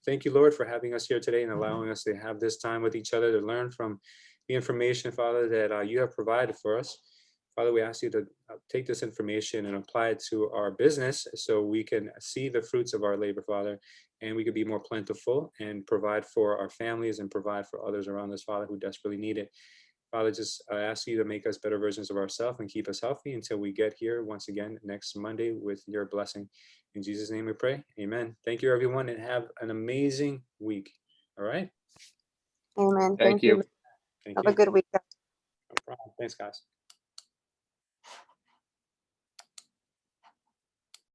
Thank you, Lord, for having us here today and allowing us to have this time with each other to learn from the information, Father, that you have provided for us. Father, we ask you to take this information and apply it to our business so we can see the fruits of our labor, Father, and we can be more plentiful and provide for our families and provide for others around us, Father, who desperately need it. Father, just ask you to make us better versions of ourselves and keep us healthy until we get here once again next Monday with your blessing. In Jesus' name we pray. Amen. Thank you, everyone, and have an amazing week. All right? Amen. Thank you. Thank Have you. a good week. No problem. Thanks, guys.